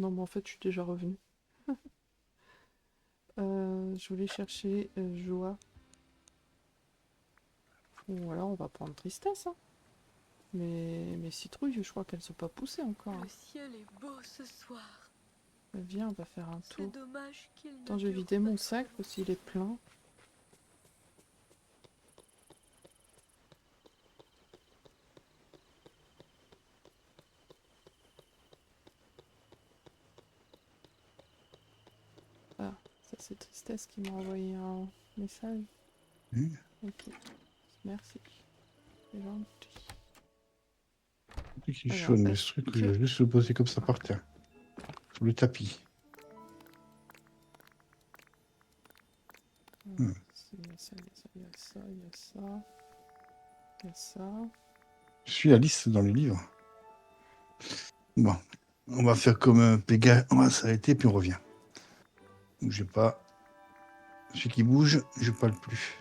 Non, mais en fait, je suis déjà revenue. Je voulais chercher joie. Voilà, on va prendre tristesse. Hein. Mais mes citrouilles, je crois qu'elles sont pas poussées encore. Le Hein. ciel est beau ce soir. Viens, on va faire un C'est tour. dommage qu'il ne Attends, je vais dure vider pas mon très sac parce qu'il est plein. Ah, ça c'est Tristesse qui m'a envoyé un message. Ok, merci. C'est gentil. Qui Alors, chonne le est-ce truc, je que... vais juste le poser comme ça par terre. Sur le tapis. Il y a ça, il y a ça, il y a ça, il y a ça. Il y a ça. Je suis la liste dans le livre. Bon, on va faire comme Pégase, on va s'arrêter puis on revient. Bougez pas. Celui qui bouge, je parle plus.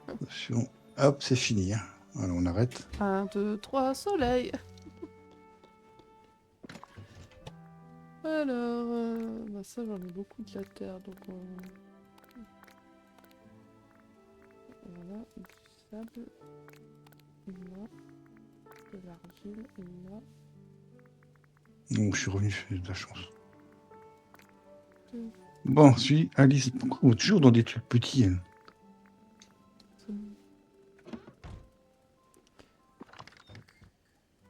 Attention. Hop, c'est fini. Hein. Voilà, on arrête. 1, 2, 3, soleil. Alors, bah ça j'en ai beaucoup de la terre, donc voilà, du sable, là, de l'argile, là. Donc, je suis revenu, j'ai de la chance. Deux, Bon, suis Alice. Pourquoi on est toujours dans des trucs petits hein.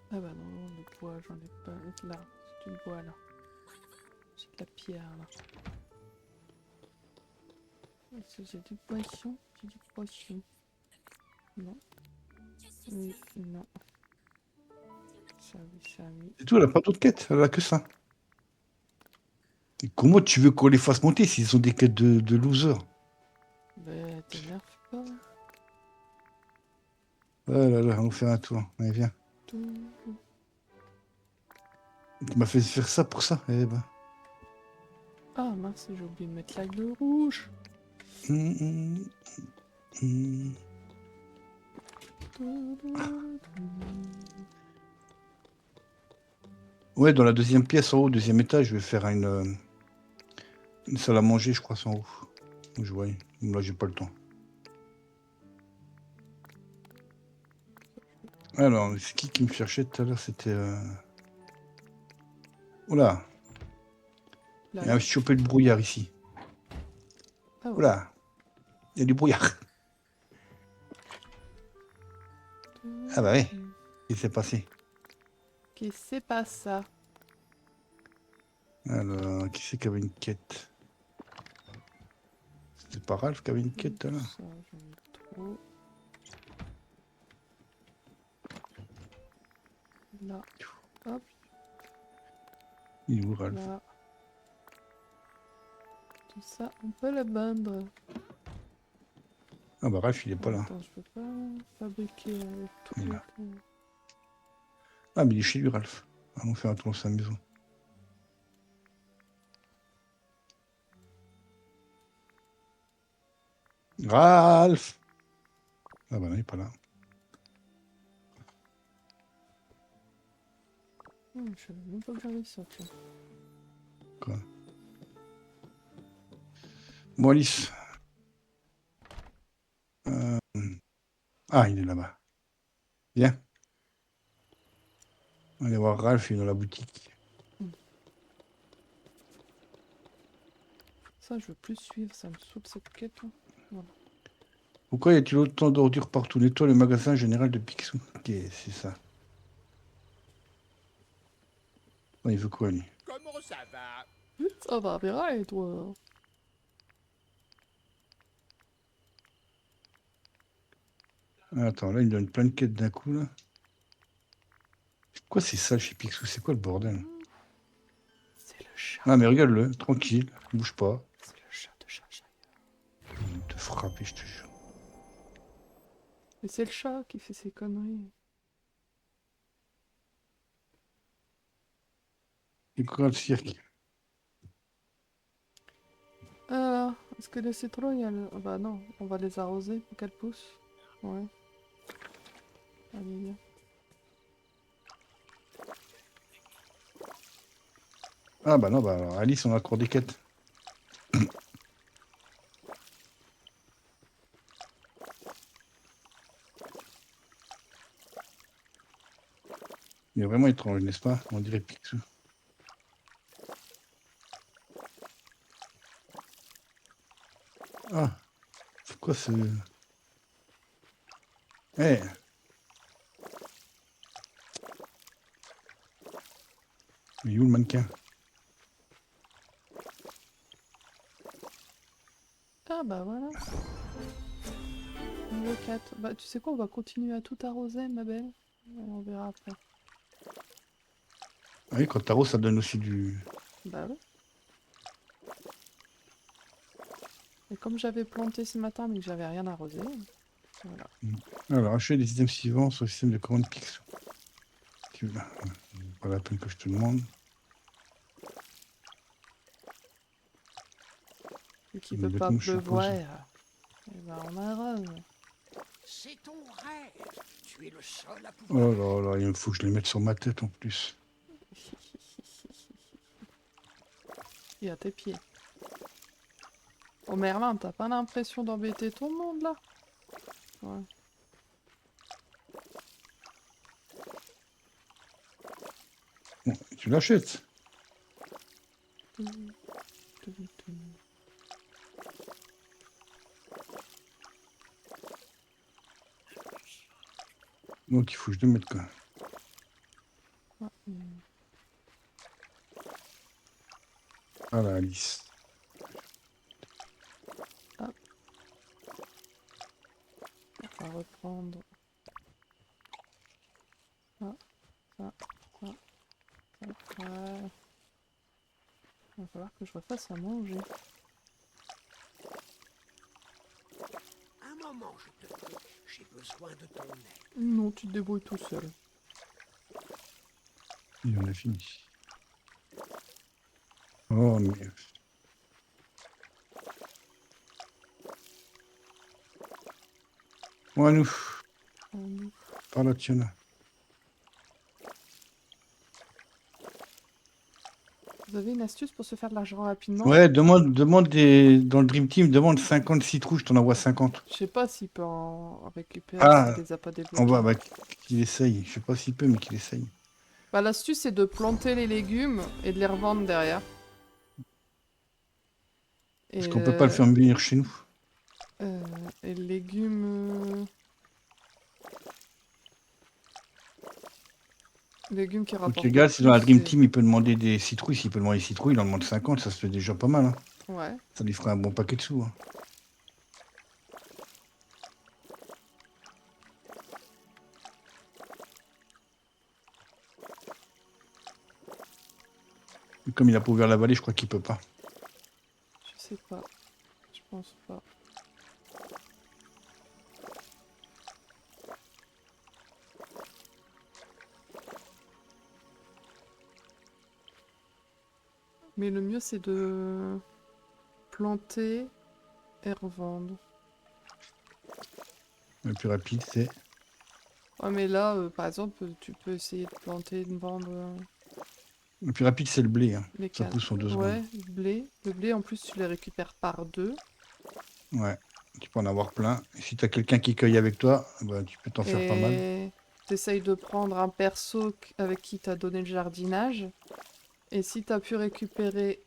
Ah bah non, le bois, j'en ai pas. Là, c'est du bois là. J'ai de la pierre là. Est-ce que j'ai du poisson? J'ai du poisson. Non. Oui, non. Ça oui, ça oui. C'est tout, elle a pas d'autres quêtes, elle a que ça. Et comment tu veux qu'on les fasse monter s'ils sont des quêtes de losers? Bah t'énerve pas. Ah là là, on fait un tour. Allez, viens. Tout. Tu m'as fait faire ça pour ça. Eh ben. Ah mince, j'ai oublié de mettre l'aigle rouge. Ouais, dans la deuxième pièce en haut, deuxième étage, je vais faire une salle à manger, je crois, c'est en haut. Je vois. Là, j'ai pas le temps. Alors, c'est qui me cherchait tout à l'heure? C'était. Oula, Là, il a là. chopé le brouillard ici. Ah ouais. Oula, il y a du brouillard. Ah bah ouais, qu'est-ce qui s'est passé? Qu'est-ce que c'est pas ça? Alors, qui c'est qui avait une quête? C'était pas Ralph qui avait une quête là? Ça, j'en ai trop. Là. Hop, Il est où Ralph? là. Tout ça, on peut le bendre. Ah bah Ralph, il est pas là. Attends, je peux pas fabriquer le Il est truc. là. Ah, mais il est chez lui, Ralph. Allons faire un tour dans sa maison. Ralph! Ah bah non, il est pas là. Je savais même pas que j'avais ça, tiens. Quoi? Bon, Alice. Ah, il est là-bas. Viens. On va aller voir Ralph, il est dans la boutique. Ça, je veux plus suivre, ça me saoule cette quête. Hein. Voilà. Pourquoi y a-t-il autant d'ordures partout? Nettoie le magasin général de Picsou. Ok, c'est ça. Oh, il veut quoi, lui? Comment ça va? Ça va bien, et toi? Attends, là, il me donne plein de quêtes d'un coup, là. Quoi, c'est ça chez Picsou? C'est quoi le bordel? C'est le chat. Ah, mais regarde-le, tranquille, bouge pas. C'est le chat de Chacha. Il va te frapper, je te jure. Mais c'est le chat qui fait ses conneries. Et quoi, le cirque? Alors, est-ce que les citrouilles, elles... Ah bah non, on va les arroser pour qu'elles poussent. Ouais. Allez, viens. Ah bah non, bah alors Alice, on a encore des quêtes. Il est vraiment étrange, n'est-ce pas? On dirait Picsou. Ah, c'est quoi ce... Eh, il est où le mannequin? Ah bah voilà. Niveau 4. Bah tu sais quoi, on va continuer à tout arroser, ma belle. On verra après. Ah oui, quand t'arroses, ça donne aussi du... Bah ouais. Et comme j'avais planté ce matin mais que j'avais rien arrosé, voilà. Alors, achète les items suivants sur le système de commande Picsou. Pas la peine que je te demande. Et qu'il Mais veut de pas nous, je pleuvoir, suppose. et ben on arrose. C'est ton rêve. Tu es le seul à Oh pouvoir. là là, il me faut que je les mette sur ma tête en plus. Et à tes pieds. Oh Merlin, t'as pas l'impression d'embêter tout le monde là? Ouais. Bon, tu l'achètes. Donc il faut que je le mette quoi. Ouais, Voilà, Alice. on va reprendre. Ça, ça, ça, ça. Ouais. Il va falloir que je refasse à manger. Un moment, je te prie. J'ai besoin de ton aide. Non, tu te débrouilles tout seul. Il en a fini. Oh mais... Bon, à nous. Par là, tiens là. Vous avez une astuce pour se faire de l'argent rapidement? Ouais, demande des... dans le Dream Team, demande 50 citrouilles, je t'en envoie 50. Je sais pas s'il peut en récupérer s'il Ah, les a pas en débloqués. bas, bah, qu'il essaye. Je sais pas s'il peut, mais qu'il essaye. Bah, l'astuce c'est de planter les légumes et de les revendre derrière. Parce Et, qu'on peut pas le faire venir chez nous. et le légume... Légumes qui Donc rapportent les le gars, plus, si dans la Dream c'est... Team, il peut demander des citrouilles. S'il peut demander des citrouilles, il en demande 50, ça se fait déjà pas mal. Hein. Ouais. Ça lui ferait un bon paquet de sous. Hein. Et comme il a pas ouvert la vallée, je crois qu'il peut pas. Je sais pas. Je pense pas. Mais le mieux c'est de planter et revendre. Le plus rapide, c'est... Ouais mais là, par exemple, tu peux essayer de planter et de vendre Le plus rapide, c'est le blé. Hein. les Ça cannes. pousse en 2 secondes. Ouais, le blé. Le blé en plus tu les récupères par 2. Ouais. Tu peux en avoir plein. Et si t'as quelqu'un qui cueille avec toi, bah, tu peux t'en faire pas mal. Et t'essayes de prendre un perso avec qui t'as donné le jardinage. Et si t'as pu récupérer...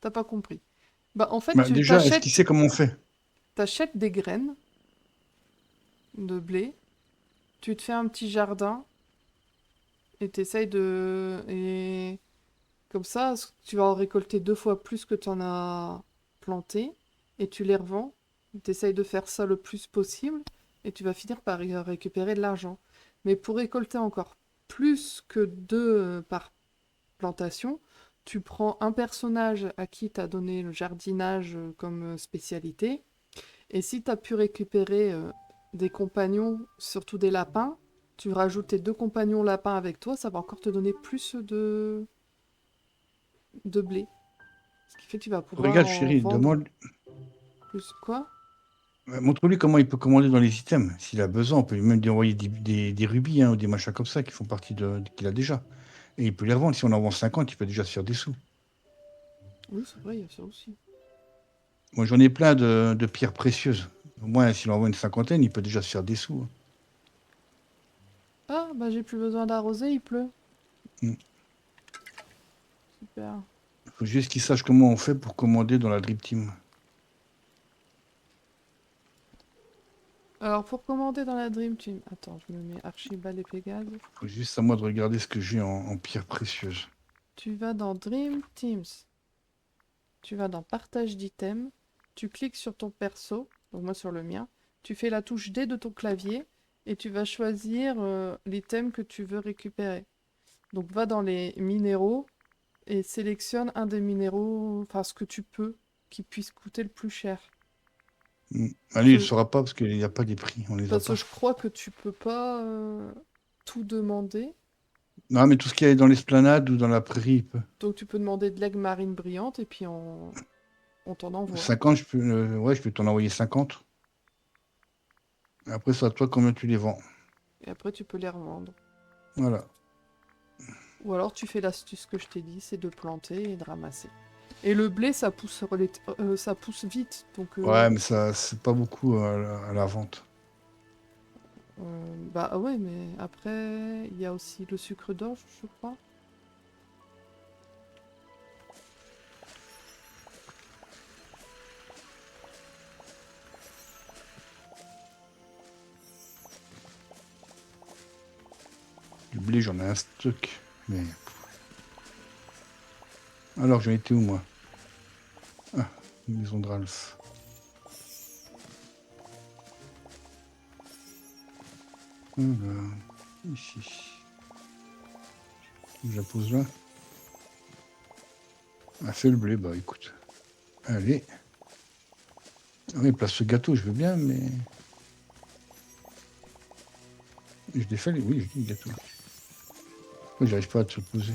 T'as pas compris. Bah en fait Bah, tu déjà, est-ce qu'il sait comment on fait? t'achètes des graines de blé. Tu te fais un petit jardin. Et t'essayes de... Et comme ça, tu vas en récolter 2 fois plus que t'en as planté. Et tu les revends. T'essayes de faire ça le plus possible. Et tu vas finir par récupérer de l'argent. Mais pour récolter encore plus que 2 par plantation, tu prends un personnage à qui t'as donné le jardinage comme spécialité. Et si t'as pu récupérer des compagnons, surtout des lapins, tu rajoutes tes 2 compagnons lapins avec toi, ça va encore te donner plus de blé. Ce qui fait que tu vas pouvoir Regarde, en chérie, vendre demande... plus. Quoi? Montre-lui comment il peut commander dans les items. S'il a besoin, on peut lui même lui envoyer des rubis hein, ou des machins comme ça qui font partie de qu'il a déjà. Et il peut les revendre. Si on en vend 50, il peut déjà se faire des sous. Oui, c'est vrai, il y a ça aussi. Moi, j'en ai plein de pierres précieuses. Au moins, s'il en vend une cinquantaine, il peut déjà se faire des sous. Ah, bah j'ai plus besoin d'arroser, il pleut. Mm. Super. Il faut juste qu'ils sachent comment on fait pour commander dans la Dream Team. Alors, pour commander dans la Dream Team... Attends, je me mets Archibald et Pégase. Faut juste à moi de regarder ce que j'ai en pierres précieuses. Tu vas dans Dream Teams. Tu vas dans Partage d'items. Tu cliques sur ton perso, donc moi sur le mien. Tu fais la touche D de ton clavier et tu vas choisir l'item que tu veux récupérer. Donc va dans les minéraux et sélectionne un des minéraux, enfin ce que tu peux, qui puisse coûter le plus cher. Allez, il ne Je- saura pas parce qu'il n'y a pas des prix. On les a Parce que pas. je crois que tu peux pas tout demander. Non, mais tout ce qui est dans l'esplanade ou dans la prairie, il peut. Donc tu peux demander de l'aigle marine brillante et puis on t'en envoie. 50, ouais, je peux t'en envoyer 50. Après, c'est à toi combien tu les vends. Et après tu peux les revendre. Voilà. Ou alors tu fais l'astuce que je t'ai dit, c'est de planter et de ramasser. Et le blé, ça pousse, ça pousse vite. Donc, Ouais, mais ça, c'est pas beaucoup à la vente. bah ouais, mais après, il y a aussi le sucre d'orge, je crois. Du blé, j'en ai un stock. Mais... Alors, j'en étais où, moi? Ah, maison de Ralph. Voilà. Ici. Je la pose là. Ah, fait le blé, bah écoute. Allez. Ah oui, place ce gâteau, je veux bien, mais... Je défais les... Oui, je dis le gâteau. Pourquoi j'arrive pas à te le poser?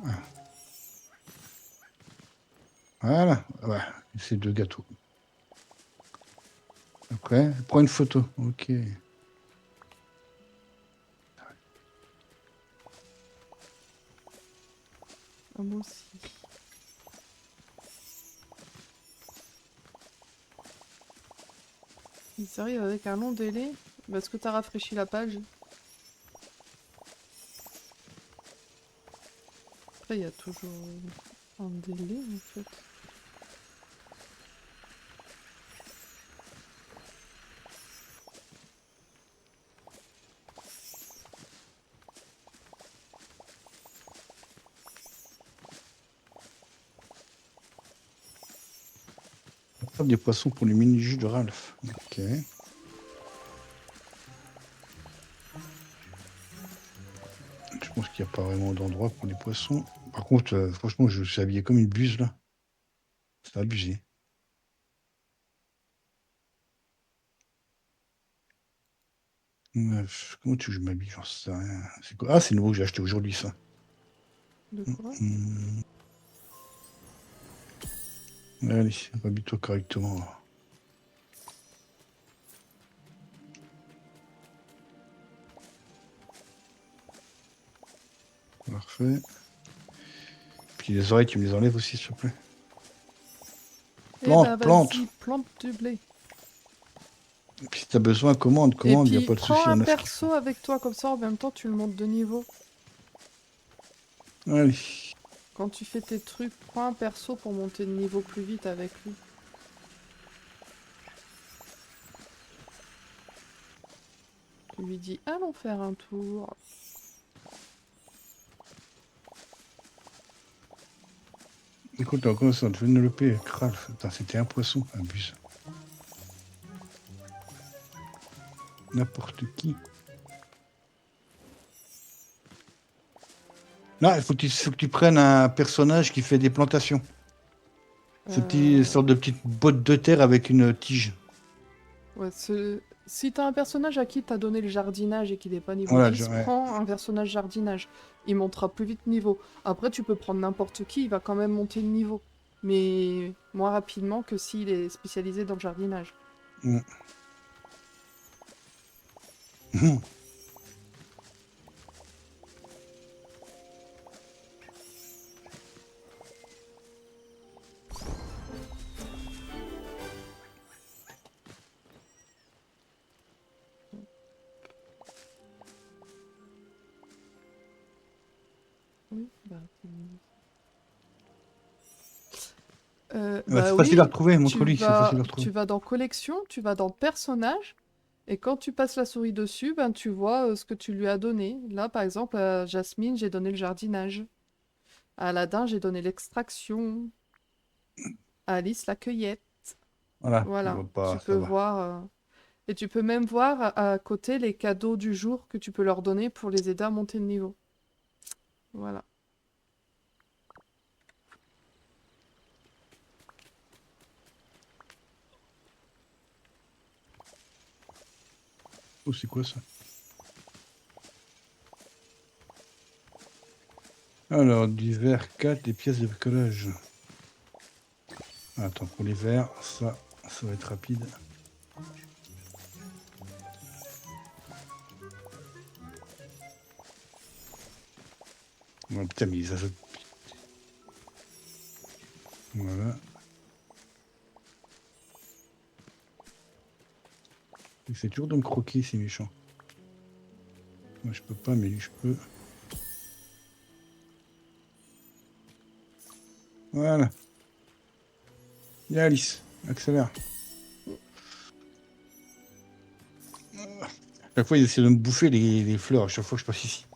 Ah. Voilà. Ouais, c'est deux gâteaux. Après, prends une photo. Ok. Ah, moi aussi. Il arrive avec un long délai. Parce que t'as rafraîchi la page. Après, il y a toujours un délai, en fait. Des poissons pour les mini-jus de Ralph. Ok. Je pense qu'il n'y a pas vraiment d'endroit pour les poissons. Par contre, franchement, je suis habillé comme une buse là. C'est abusé. Comment tu veux que je m'habille? J'en sais rien. C'est quoi? Ah, c'est nouveau que j'ai acheté aujourd'hui ça. De quoi? Hum. Allez, habille-toi correctement. Parfait. Puis les oreilles, tu me les enlèves aussi, s'il te plaît. Eh bah Plante, plante. vas-y, plante du blé. Et puis si t'as besoin, commande, Et il n'y a puis, pas de prends souci. un On a ce qu'il faut. perso avec toi, comme ça, en même temps, tu le montes de niveau. Allez. Quand tu fais tes trucs, prends un perso pour monter de niveau plus vite avec lui. Tu lui dis, allons faire un tour. Écoute, encore ça, tu viens de le payer. Ralph. Attends, c'était un poisson. Abuse. N'importe qui. Là, faut que tu prennes un personnage qui fait des plantations. Ces petites sortes de petites bottes de terre avec une tige. Ouais, si t'as un personnage à qui t'as donné le jardinage et qu'il n'est pas niveau Voilà, 10, ouais. prends un personnage jardinage. Il montera plus vite niveau. Après, tu peux prendre n'importe qui, il va quand même monter de niveau. Mais moins rapidement que s'il est spécialisé dans le jardinage. Mm. Oui, bah, Bah, bah c'est oui, facile à retrouver, montre-lui, c'est facile à retrouver. tu vas dans collection, tu vas dans personnage, et quand tu passes la souris dessus, ben tu vois ce que tu lui as donné. Là, par exemple, à Jasmine, j'ai donné le jardinage. À Aladdin, j'ai donné l'extraction. À Alice, la cueillette. Voilà, il Voilà, voit tu pas, peux ça va. voir. Et tu peux même voir à côté les cadeaux du jour que tu peux leur donner pour les aider à monter de niveau. Voilà. Oh, c'est quoi ça? Alors, du verre 4, des pièces de bricolage. Attends, pour les verres, ça va être rapide. Oh, putain, mais ça saute. Voilà. Il fait toujours de me croquer, c'est méchant. Moi, je peux pas, mais lui, je peux. Voilà. Viens, Alice, accélère. Chaque fois, il essaie de me bouffer les fleurs à chaque fois que je passe ici.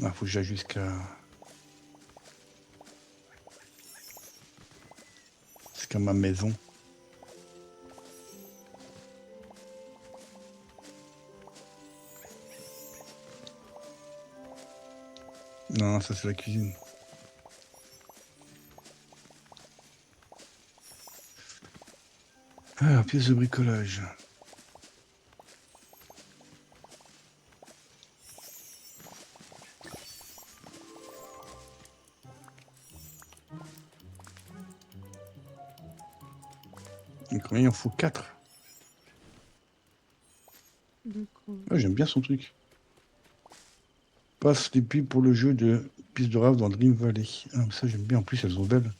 Ah, faut que j'aille jusqu'à ma maison. Non, ça c'est la cuisine. Ah, pièce de bricolage. Et combien il en faut 4. Du coup, Ah, j'aime bien son truc. Passe les pubs pour le jeu de piste de rave dans Dream Valley. Ah, ça j'aime bien. En plus, elles sont belles.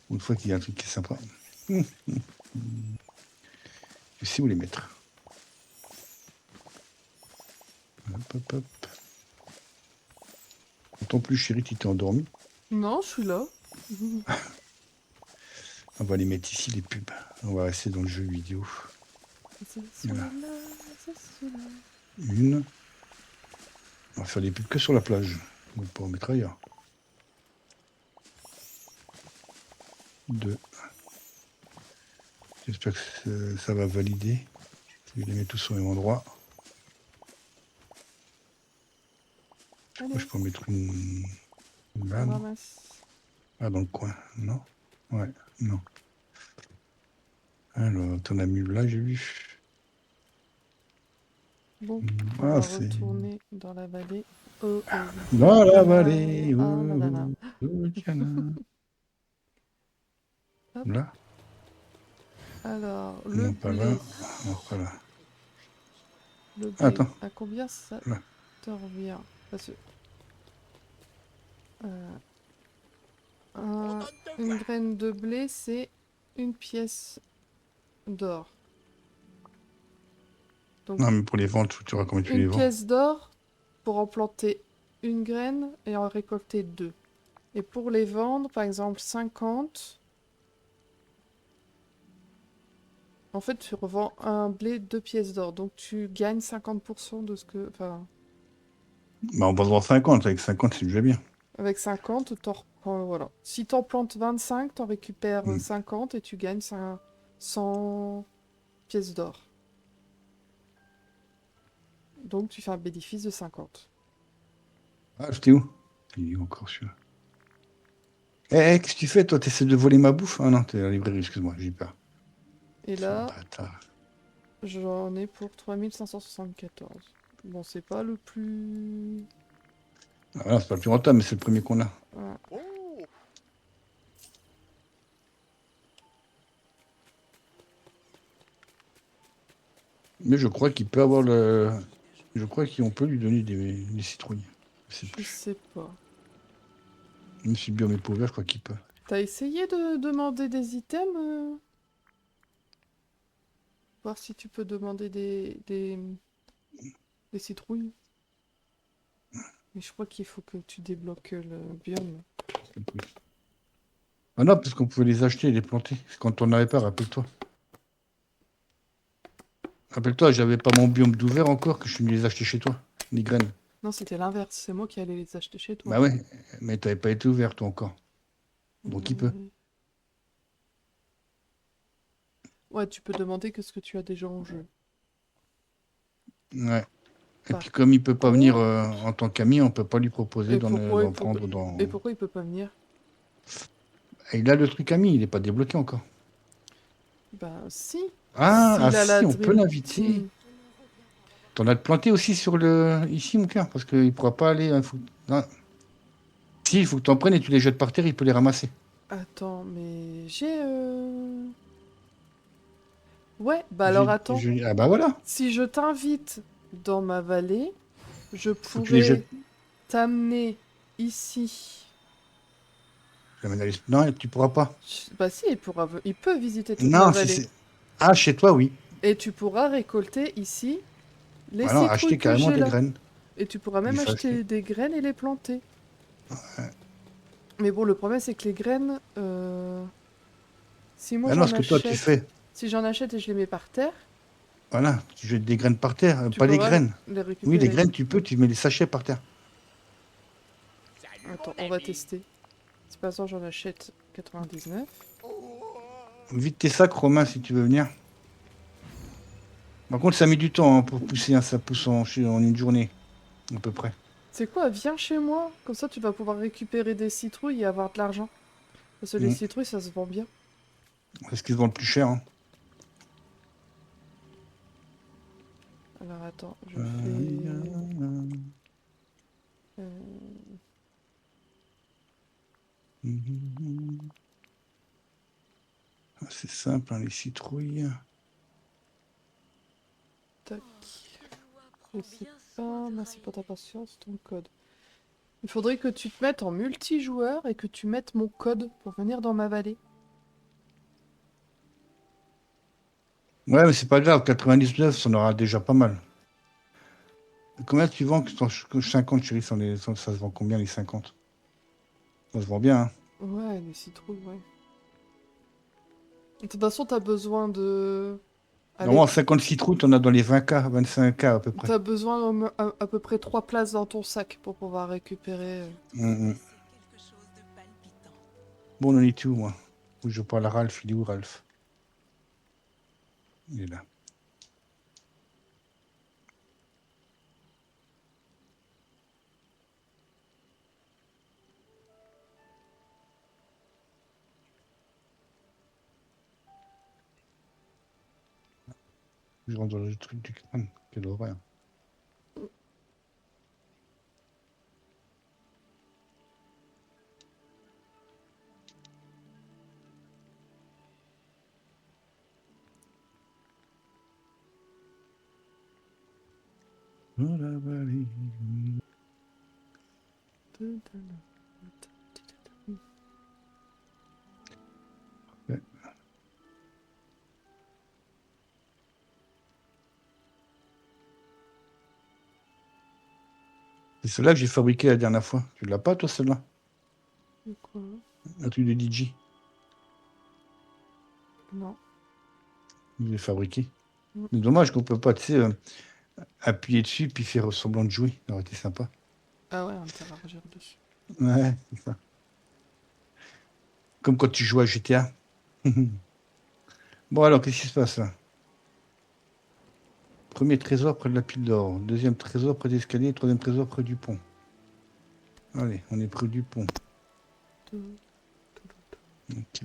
Une fois qu'il y a un truc qui est sympa. Je sais où les mettre. Hop, hop, hop. D'autant plus, chérie, tu t'es endormi. non, je suis là. On va les mettre ici, les pubs. On va rester dans le jeu vidéo. C'est Voilà. celui-là, c'est celui-là. Une. On va faire des pubs que sur la plage. On va pas en mettre ailleurs. 2. J'espère que ça va valider. Je vais les mettre tous au même endroit. Moi, Allez, je peux en mettre une on là, non? ramasse. Ah, dans le coin, non? Ouais, non. Alors, t'en as mis là, j'ai vu. Bon, on Ah, va c'est retourner dans la vallée. Oh, oh. dans la Diana, vallée. ah là là là. Diana. Hop. Là? Alors, le Non, pas là. blé. Non, pas là. Le blé. Attends, À combien ça là. te revient? Parce que, euh, On donne de une voir. graine de blé, c'est une pièce d'or. Donc, Non, mais pour les ventes, tu auras combien tu les une vends? pièce d'or pour en planter une graine et en récolter deux. Et pour les vendre, par exemple 50, en fait, tu revends un blé 2 pièces d'or. Donc, tu gagnes 50% de ce que... Enfin, Bah, on va vendre 50. Avec 50, c'est déjà bien. avec 50, t'en reprends... Voilà. Si t'en plantes 25, t'en récupères Hmm. 50 et tu gagnes 100 pièces d'or. Donc, tu fais un bénéfice de 50. Ah, j'étais où? Il est où encore celui-là? Qu'est-ce que tu fais, toi? T'essaies de voler ma bouffe? Ah non, t'es à la librairie, excuse-moi, j'ai peur. Et C'est là, bâtard. j'en ai pour 3574. Bon, c'est pas le plus... Ah, voilà, c'est pas le plus rentable, mais c'est le premier qu'on a. Voilà. Oh, Mais je crois qu'il peut avoir le... Je crois qu'on peut lui donner des citrouilles. Je sais Je plus. sais pas. Même si le biome est pas ouvert, je crois qu'il peut. T'as essayé de demander des items voir si tu peux demander des citrouilles. Mais je crois qu'il faut que tu débloques le biome. Ah non, parce qu'on pouvait les acheter et les planter. C'est quand on n'avait pas, rappelle-toi. Rappelle-toi, j'avais pas mon biome d'ouvert encore, que je suis venu les acheter chez toi. Les graines. Non, c'était l'inverse. C'est moi qui allais les acheter chez toi. Bah ouais, mais t'avais pas été ouvert, toi, encore. Donc il peut. Ouais, tu peux demander que ce que tu as déjà en jeu. Ouais. Et Par puis comme il peut pas venir contre- en tant qu'ami, on peut pas lui proposer Et pourquoi, d'en prendre dans... et pourquoi il peut pas venir? Et il a le truc ami, il est pas débloqué encore. Bah si. Ah S'il a la si, on peut Dream l'inviter. Team. T'en as de planté aussi sur le... Ici, mon cœur, parce qu'il pourra pas aller... Non. Si, il faut que t'en prennes et tu les jettes par terre, il peut les ramasser. Attends, mais j'ai... Ouais, bah alors attends. Ah bah voilà. Si je t'invite dans ma vallée, je Faut que tu les pourrais jettes. t'amener ici. Non, tu pourras pas. Bah si, il peut visiter toute ma Non, si vallée. c'est... Ah, chez toi, oui. Et tu pourras récolter ici les Bah non, citrouilles acheter que carrément j'ai des là. graines. Et tu pourras Il même faut acheter. acheter des graines et les planter. Mais bon, le problème c'est que les graines, si moi Ah non, j'en ce que toi tu achète, fais, si j'en achète et je les mets par terre, voilà, tu jettes des graines par terre, tu pas les pourras graines. les Oui, les récupérer. graines, tu peux, tu mets les sachets par terre. Salut, Attends, mon on va ami. tester. C'est pas ça, j'en achète 99. Vite tes sacs, Romain, si tu veux venir. Par contre, ça met du temps hein, pour pousser, hein, ça pousse en une journée, à peu près. C'est quoi? Viens chez moi, comme ça tu vas pouvoir récupérer des citrouilles et avoir de l'argent. Parce que les Mm. citrouilles ça se vend bien. C'est ce qu'ils se vendent le plus cher. Hein. Alors attends, je fais... euh, Ah, c'est simple, hein, les citrouilles. tac. Loi Je prend sais bien pas, soin de merci pour ta Riley. patience, ton code. Il faudrait que tu te mettes en multijoueur et que tu mettes mon code pour venir dans ma vallée. Ouais, mais c'est pas grave, 99, ça en aura déjà pas mal. Combien tu vends que 50, chérie, ça se vend combien les 50? Ça se vend bien, hein. Ouais, les citrouilles, ouais. De toute façon, t'as besoin de... Allez, Normalement, 50 citrouilles, t'en as dans les 20K, 25K à peu près. t'as besoin à peu près 3 places dans ton sac pour pouvoir récupérer... Mm. C'est quelque chose de palpitant. Bon, on en est tout, moi. Faut que je parle à Ralph, il est où, Ralph? Il est là. Je rentre dans le truc du crâne. Quelle horreur. Dans la vallée. Ouais. C'est celle-là que j'ai fabriqué la dernière fois. Tu l'as pas, toi, celle-là? C'est quoi? Un truc de DJ. Non. Je l'ai fabriqué. Mm. C'est dommage qu'on peut pas, tu sais, appuyer dessus puis faire semblant de jouer. Ça aurait été sympa. Ah ouais, interagir dessus. Ouais, c'est ça. Comme quand tu jouais à GTA. Bon, alors, qu'est-ce qui se passe là? Premier trésor près de la pile d'or. Deuxième trésor près des escaliers. Troisième trésor près du pont. Allez, on est près du pont. Ok.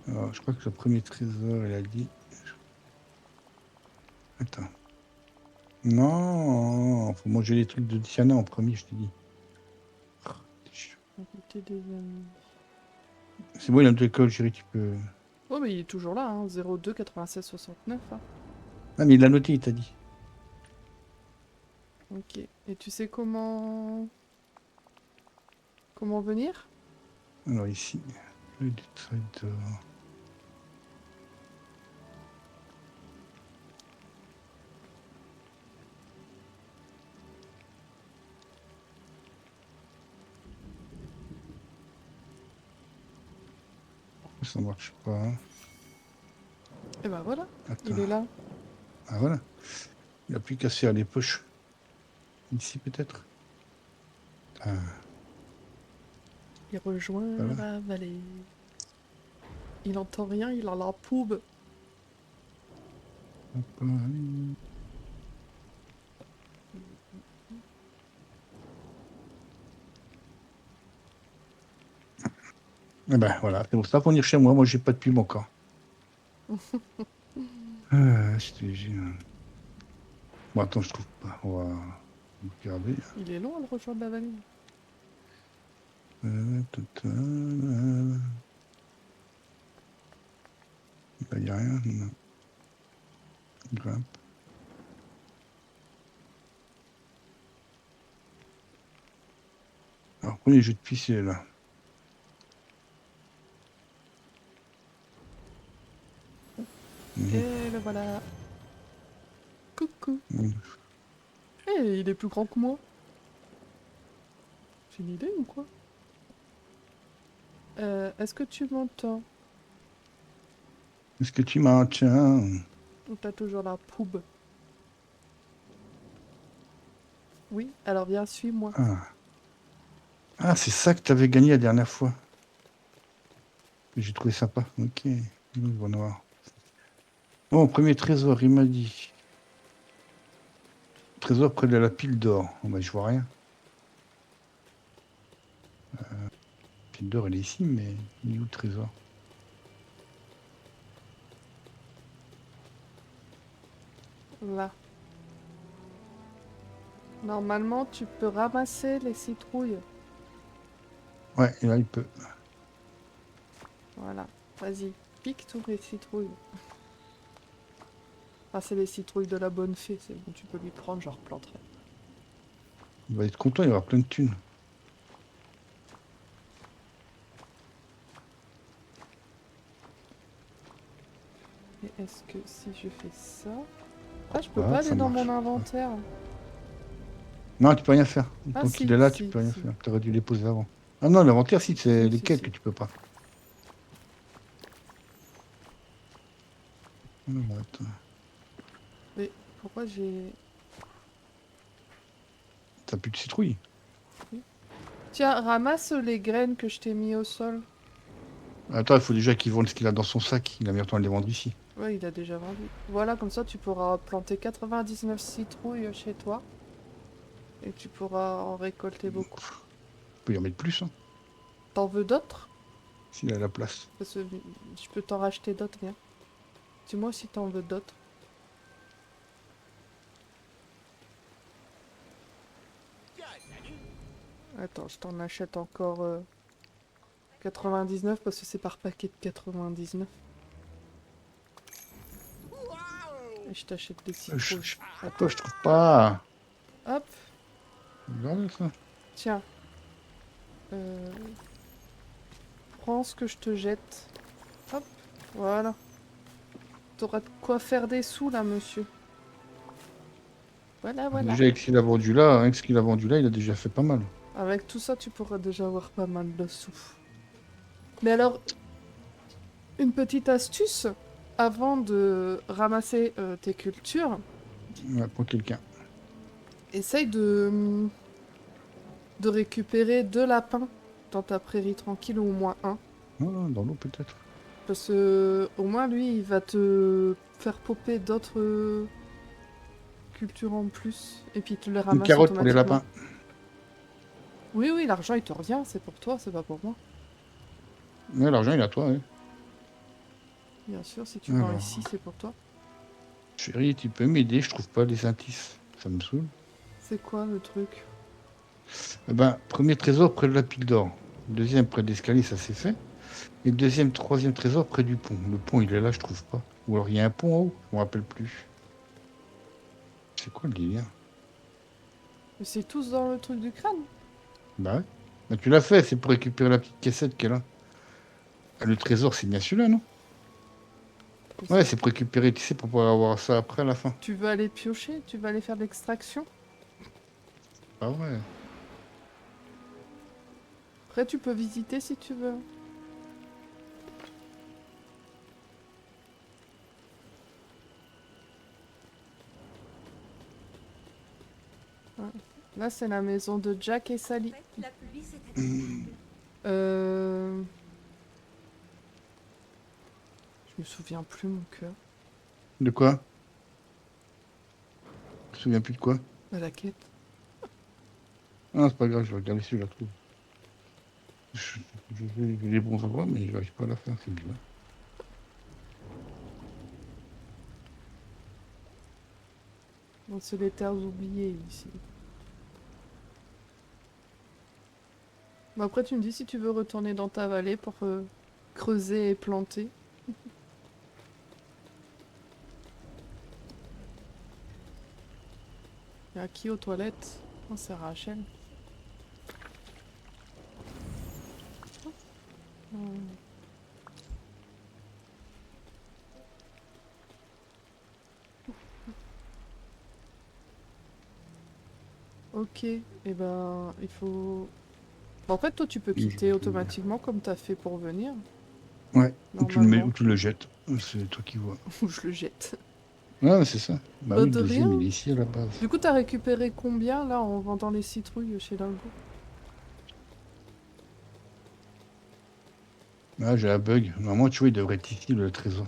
Alors, je crois que le premier trésor, il a dit. Attends. Non, faut manger les trucs de Diana en premier, je t'ai dit. Oh, t'es chiant. Inviter des amis. C'est bon, il a notre école, chérie, tu peux... Oh, mais il est toujours là, hein, 02 96 69. Hein. Ah, mais il l'a noté, il t'a dit. Ok. Et tu sais comment venir? Alors ici, le trader. Ça marche pas. Hein. Et ben voilà, Attends. il est là. Ah voilà. Il a plus qu'à serrer les poches. Ici peut-être. Ah, Il rejoint voilà. la vallée. Il entend rien, il a la poube. Hop, allez. Eh ben voilà, c'est pour ça qu'on est chez moi. Moi, j'ai pas de pub encore. Je te jure. Bon, attends, je trouve pas. On va regarder. Il est long à le rejoindre la vallée. Il n'y a rien. Non. Grimpe. Alors, premier jeu de piste, il est là. Et le voilà. Coucou. Mhm. Eh, il est plus grand que moi. J'ai une idée ou quoi? Est-ce que tu m'entends? Est-ce que tu maintiens? Ou t'as toujours la poube? Oui, alors viens, suis-moi. Ah, ah c'est ça que tu avais gagné la dernière fois. J'ai trouvé sympa. Ok. Nous, on va voir. Bon, premier trésor, il m'a dit. Trésor près de la pile d'or. Oh, bah, je vois rien. Pile d'or, elle est ici, mais il est où le trésor? Là. Normalement, tu peux ramasser les citrouilles. Ouais, et là, il peut. Voilà. Vas-y, pique toutes les citrouilles. Ah, c'est les citrouilles de la bonne fée, c'est bon, tu peux lui prendre, je replanterai. Il va être content, il aura plein de thunes. Et est-ce que si je fais ça... Ah, je peux Ouais, pas ça aller dans marche. mon inventaire. Non, tu peux rien faire. Ah, Tant si, qu'il est là, tu si, peux rien si. faire. Tu aurais dû les poser avant. Ah non, l'inventaire, si, c'est Si, si, lesquels si. que tu peux pas. Attends. Mais pourquoi j'ai... T'as plus de citrouilles. Tiens, ramasse les graines que je t'ai mis au sol. Attends, il faut déjà qu'il vende ce qu'il a dans son sac. Il a mis le temps de les vendre ici. Ouais, il a déjà vendu. Voilà, comme ça, tu pourras planter 99 citrouilles chez toi. Et tu pourras en récolter beaucoup. Tu peux y en mettre plus, hein, T'en veux d'autres? s'il a la place. Parce que je peux t'en racheter d'autres, viens. Dis-moi si t'en veux d'autres. Attends, je t'en achète encore 99 parce que c'est par paquet de 99. Et je t'achète des citrouilles. Attends, je trouve pas. Hop, Regarde ça. tiens. Prends ce que je te jette. Hop, voilà. T'auras de quoi faire des sous là, monsieur. Voilà, voilà. Déjà, avec ce qu'il a vendu là, avec ce qu'il a vendu là, il a déjà fait pas mal. Avec tout ça, tu pourras déjà avoir pas mal de sous. Mais alors, une petite astuce avant de ramasser tes cultures, Ouais, pour quelqu'un. essaye de récupérer 2 lapins dans ta prairie tranquille, ou au moins un. Ah, dans l'eau peut-être. Parce que au moins lui, il va te faire popper d'autres cultures en plus. Et puis tu les Une ramasses carotte pour les automatiquement. lapins. Oui, oui, l'argent il te revient, c'est pour toi, c'est pas pour moi. Ouais, l'argent, il est à toi, ouais. Bien sûr, si tu vends Alors. ici, c'est pour toi. Chérie, tu peux m'aider, je trouve pas les indices. Ça me saoule. C'est quoi le truc? Eh ben, premier trésor près de la pile d'or. Deuxième près de l'escalier, ça c'est fait. Et le deuxième, troisième trésor près du pont. Le pont, il est là, je trouve pas. Ou alors il y a un pont en haut, je me rappelle plus. C'est quoi le délire? Mais c'est tous dans le truc du crâne. Bah ouais. Bah, tu l'as fait, c'est pour récupérer la petite cassette qu'elle a. Ah, le trésor, c'est bien celui-là, non? Ouais, c'est pour récupérer, tu sais, pour pouvoir avoir ça après à la fin. Tu veux aller piocher? Tu vas aller faire de l'extraction? Ah ouais. Après, tu peux visiter si tu veux. Ouais. Là, c'est la maison de Jack et Sally. La pluie s'est atténuée. Euh... Je me souviens plus, mon cœur. De quoi? Je me souviens plus de quoi. À la quête. Ah, c'est pas grave, je vais regarder si je la trouve. Je, je fais les bons endroits, mais je n'arrive pas à la faire, c'est bizarre. Donc, c'est les terres oubliées, ici. Bon, après, tu me dis si tu veux retourner dans ta vallée pour creuser et planter. Il y a qui aux toilettes? Oh, c'est Rachel. Hmm. Ok, et ben il faut... Bah, en fait, toi, tu peux quitter automatiquement comme t'as fait pour venir, Ouais, ou normalement. tu le jettes. C'est toi qui vois. Ou je le jette. Ouais, c'est ça. Bah Bah, oui, le de deuxième, rien. il est ici à la base. Du coup, t'as récupéré combien, là, en vendant les citrouilles chez Dingo? Ah, j'ai un bug. Normalement, tu vois, il devrait être ici, le trésor.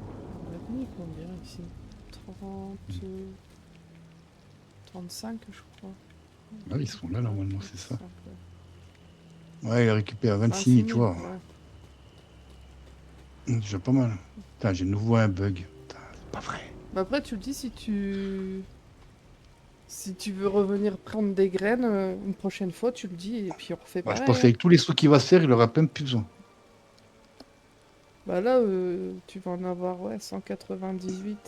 On a mis combien, ici? 30... 35, je crois. Ah, ils sont là, normalement, c'est ça. 35, Ouais, il a récupéré 26 26 000, tu 000, vois. ouais. C'est déjà pas mal. Putain, j'ai de nouveau un bug. Putain, c'est pas vrai. Bah, après, tu le dis si tu... Si tu veux revenir prendre des graines une prochaine fois, tu le dis et puis on refait Bah, je pareil, pense hein. qu'avec tous les sauts qu'il va se faire, il aura même plus besoin. Bah là, tu vas en avoir, ouais, 198.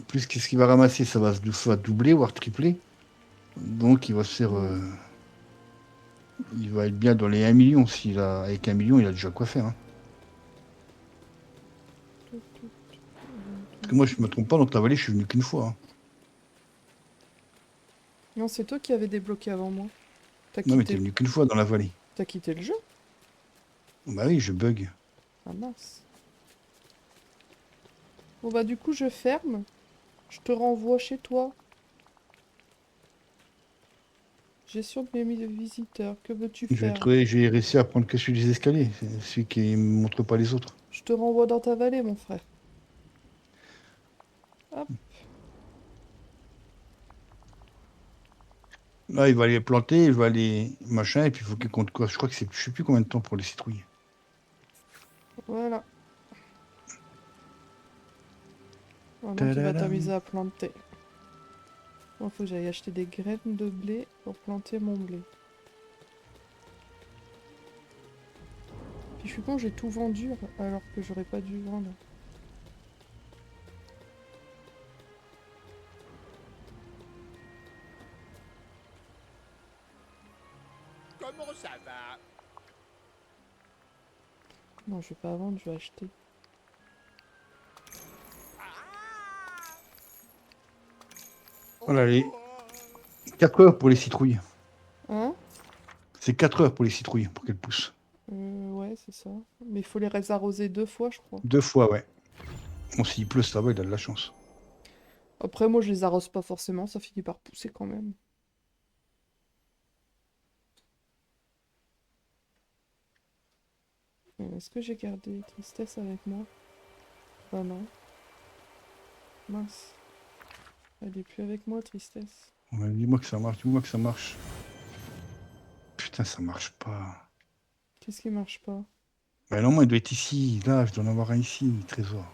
Plus qu'est-ce qu'il va ramasser, ça va soit doubler, voire tripler. Donc, il va se faire. Mm. Il va être bien dans les 1 million. Avec 1 million, il a déjà quoi faire, hein. Parce que moi, je me trompe pas, dans ta vallée, je suis venu qu'une fois, hein. Non, c'est toi qui avais débloqué avant moi. Non, mais t'es venu qu'une fois dans la vallée. T'as quitté le jeu? Bah oui, je bug. Ah mince. Bon bah du coup, je ferme. Je te renvoie chez toi. Gestion de mes visiteurs. Que veux-tu faire? J'ai réussi à prendre que celui des escaliers. C'est celui qui ne montre pas les autres. Je te renvoie dans ta vallée, mon frère. Hop. Là, il va les planter, il va les machin, et puis il faut qu'il compte quoi. Je crois que c'est, je sais plus combien de temps pour les citrouilles. Voilà. Maintenant, tu vas Tadadam. t'amuser à planter. Bon, faut que j'aille acheter des graines de blé pour planter mon blé. Puis je suis con, j'ai tout vendu alors que j'aurais pas dû vendre. Comment ça va? Non, je vais pas vendre, je vais acheter. Voilà, les 4 heures pour les citrouilles. Hein? C'est 4 heures pour les citrouilles, pour qu'elles poussent. Ouais, c'est ça. Mais il faut les arroser 2 fois, je crois. 2 fois, ouais. Bon, s'il pleut, ça va, il a de la chance. Après, moi, je les arrose pas forcément, ça finit par pousser quand même. Est-ce que j'ai gardé Tristesse avec moi? Bah non. Mince. Elle est plus avec moi, Tristesse. Ouais, dis-moi que ça marche, dis-moi que ça marche. Putain, ça marche pas. Qu'est-ce qui marche pas? Bah non, moi, il doit être ici. Là, je dois en avoir un ici, trésor.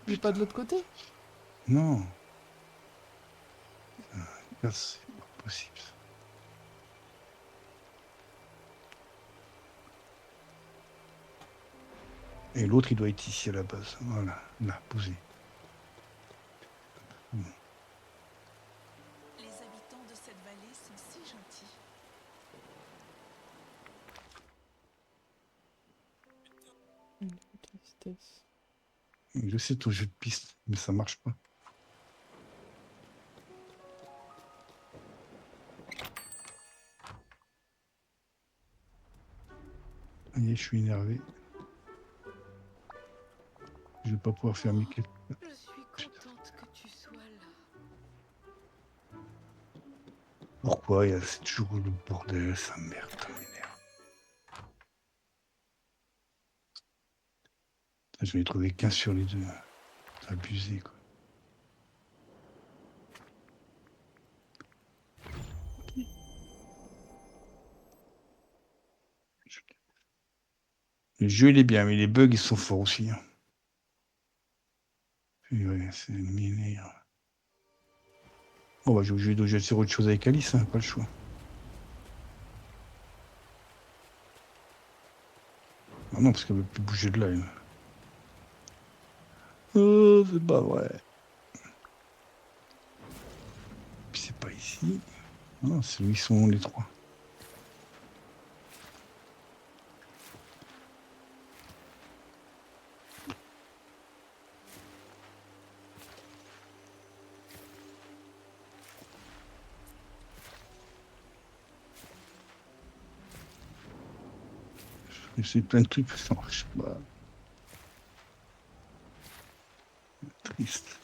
Il est pas de l'autre côté? Non. Là, c'est pas possible. Et l'autre, il doit être ici à la base. Voilà, là, posé. Les habitants de cette vallée sont si gentils. Une tristesse. Je sais ton jeu de piste, mais ça marche pas. Allez, je suis énervé. Je vais pas pouvoir faire mes quêtes. Je suis contente que tu sois là. Pourquoi c'est toujours le bordel, ça merde, ça m'énerve. Je vais trouver qu'un sur les deux. C'est abusé, quoi. Le jeu, il est bien, mais les bugs, ils sont forts aussi. Hein. Et ouais, c'est m'énerve. Bon, bah, je vais faire autre chose avec Alice, hein, pas le choix. Ah non, parce qu'elle veut plus bouger de là, elle. Oh, c'est pas vrai. Puis c'est pas ici. Non, c'est où ils sont les trois. J'essaie plein de trucs, ça marche pas. Triste.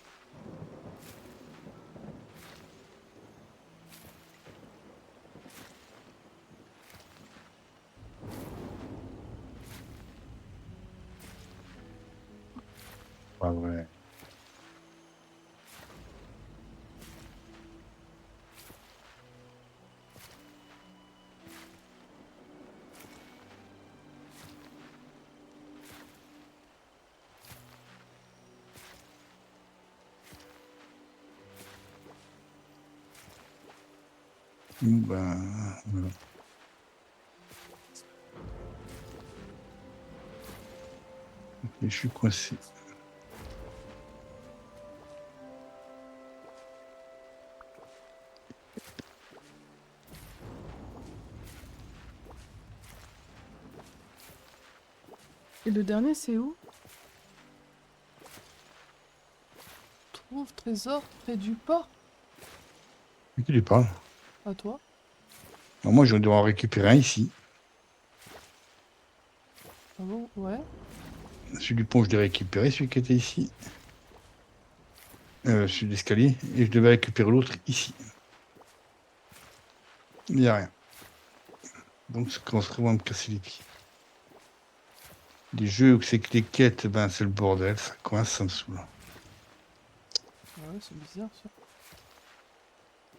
Pas vrai. Ben, voilà. Ok, je suis coincé. Et le dernier, c'est où? Trouve trésor près du port. De qui tu parles? À toi. Alors moi, je dois en récupérer un ici. Ah bon? Ouais. Celui du pont, je l'ai récupéré, celui qui était ici. Celui de l'escalier. Et je devais récupérer l'autre ici. Il n'y a rien. Donc, ça commence vraiment à me casser les pieds. Les jeux où c'est que les quêtes, ben, c'est le bordel. Ça coince, ça me saoule. Ouais, c'est bizarre ça.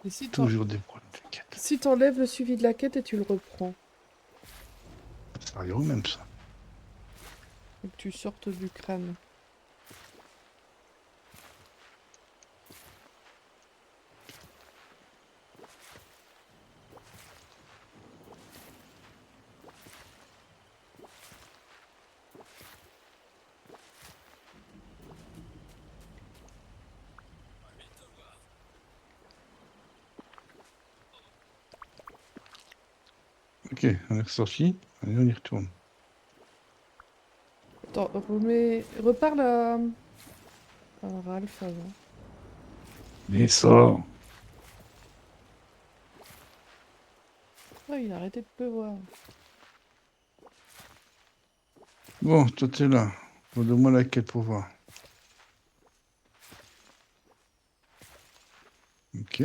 Et Toujours des problèmes de quêtes. si t'enlèves le suivi de la quête et tu le reprends, Ça arrive au même, ça. et que tu sortes du crâne. Ok, on est ressorti. Allez, on y retourne. Attends, reparle à Ralph avant. Mais sort. Ouais, il a arrêté de pleuvoir. Bon, toi, t'es là. Donne-moi la quête pour voir. Ok.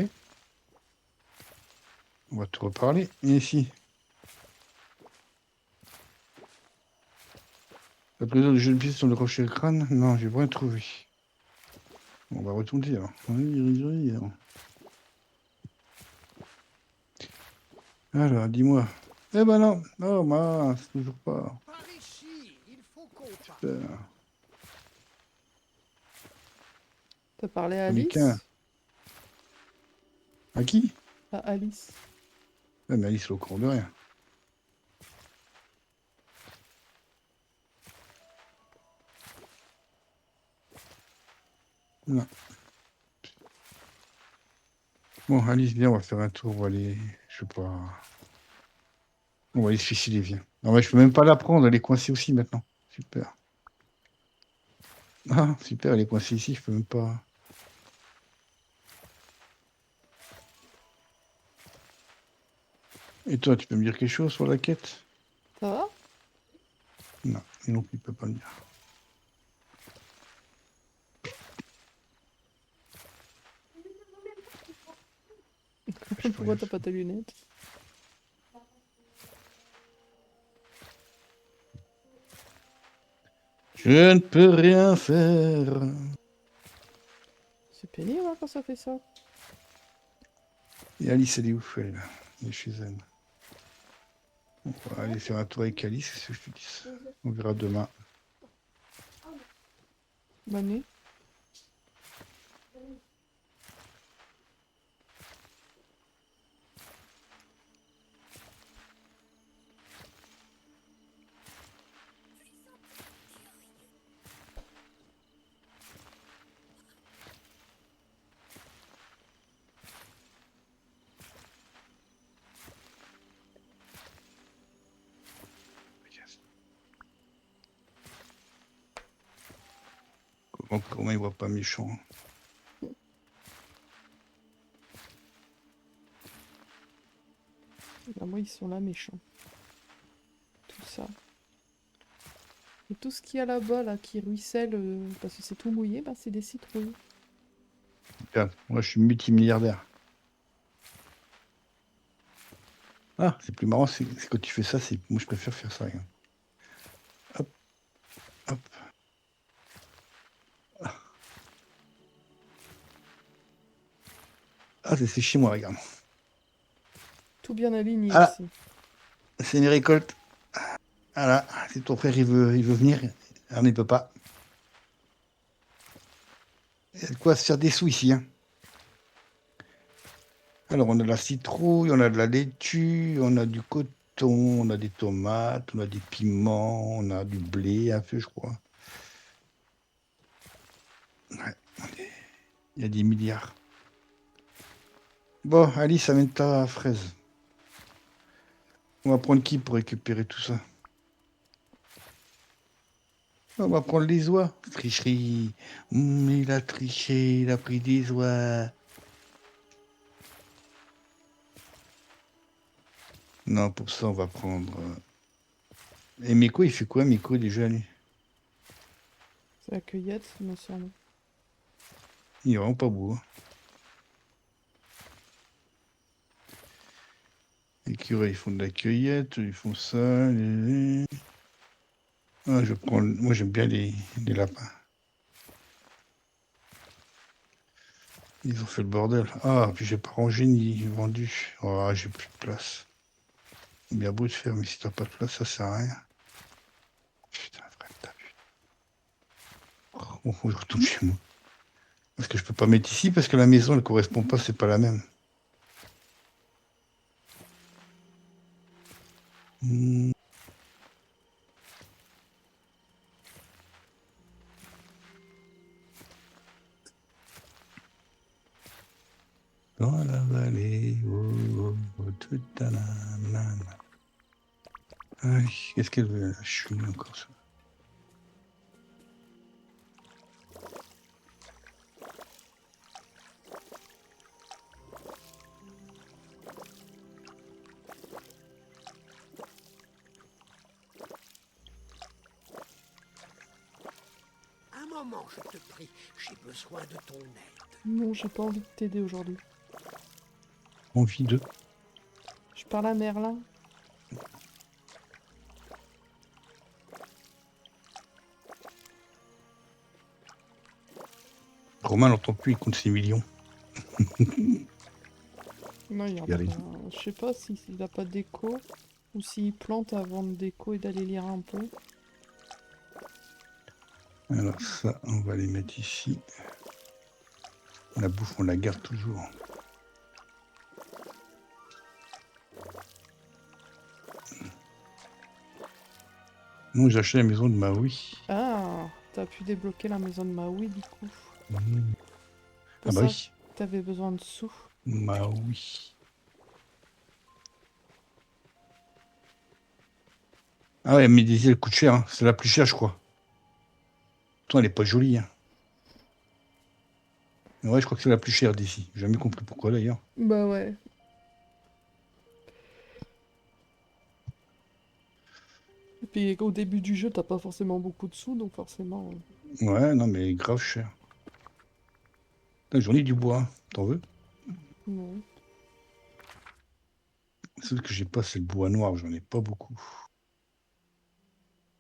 On va te reparler. Et ici. La présence de jeunes pistes sur le rocher crâne? Non, j'ai rien trouvé. On va retourner alors. Oui. Alors, dis-moi. Eh ben non. Oh mince, toujours pas. Par ici, il faut qu'on passe. T'as parlé à On est qu'un. Alice? À qui? À Alice. Ouais, mais Alice, est au courant de rien. Non. Bon, Alice, viens, on va faire un tour. On va aller. Je sais pas. On va aller se suicider, viens. Non, mais je peux même pas la prendre. Elle est coincée aussi maintenant. Super. Ah, super, elle est coincée ici. Je peux même pas. Et toi, tu peux me dire quelque chose sur la quête? Ça va? Non, lui non plus, il peut pas me dire. Je peux Pourquoi rien t'as pas faire. tes lunettes? Je ne peux rien faire. C'est pénible hein, quand ça fait ça. Et Alice, elle est où, elle? Elle est chez elle. On va aller faire un tour avec Alice, c'est ce que je te dis. On verra demain. Bonne nuit. Comment il voit pas méchant? Bah, moi, ils sont là méchants. Tout ça. Et tout ce qu'il y a là-bas, là, qui ruisselle, parce que c'est tout mouillé, bah, c'est des citrouilles. Regarde, moi je suis multimilliardaire. Ah, c'est plus marrant, c'est quand tu fais ça, moi je préfère faire ça, regarde. Hop, hop. Ah, c'est chez moi, regarde. Tout bien aligné Ah, aussi. c'est une récolte. Voilà, c'est ton frère, il veut venir. Alors, il ne peut pas. Il y a de quoi se faire des sous ici, hein. Alors, on a de la citrouille, on a de la laitue, on a du coton, on a des tomates, on a des piments, on a du blé, un peu, je crois. Ouais, il y a des milliards. Bon, Alice, amène ta fraise. On va prendre qui pour récupérer tout ça? On va prendre les oies. Tricherie. Il a triché, il a pris des oies. Non, pour ça, on va prendre. Et Miko, il fait quoi, Miko, déjà, lui? C'est la cueillette, il me semble. Il est vraiment pas beau, hein. Les curés, ils font de la cueillette, ils font ça. Ah, moi, j'aime bien les lapins. Ils ont fait le bordel. Ah, puis j'ai pas rangé ni vendu. Oh, j'ai plus de place. C'est bien beau de faire, mais si t'as pas de place, ça sert à rien. Putain, frère, t'as vu. Oh, bon, faut que je retourne chez moi. Parce que je peux pas mettre ici, parce que la maison, elle correspond pas, c'est pas la même. Hmm. Dans la vallée, oh, oh, toute ta nanana. Aïe, qu'est-ce qu'elle veut, là? Je suis encore ça. Un moment, je te prie, j'ai besoin de ton aide. Non, j'ai pas envie de t'aider aujourd'hui. Envie de. Je parle à Merlin. Romain n'entend plus, il compte ses millions. Non, il y a Il pas... arrive. Je sais pas s'il a pas d'écho, ou s'il plante avant d'écho et d'aller lire un peu. Alors ça, on va les mettre ici. La bouffe, on la garde toujours. Moi, j'ai acheté la maison de Maui. Ah, t'as pu débloquer la maison de Maui du coup. Mmh. Pour Ah bah ça, oui. t'avais besoin de sous. Bah oui. Ah ouais, mais Daisy, elle coûte cher, hein. C'est la plus chère, je crois. Pourtant, elle est pas jolie, hein. Mais ouais, je crois que c'est la plus chère d'ici. J'ai jamais compris pourquoi d'ailleurs. Bah ouais. Et puis au début du jeu, t'as pas forcément beaucoup de sous, donc forcément. Ouais, non, mais grave cher. Putain, j'en ai du bois, hein. T'en veux? Non. Celui que j'ai pas, c'est le bois noir. J'en ai pas beaucoup.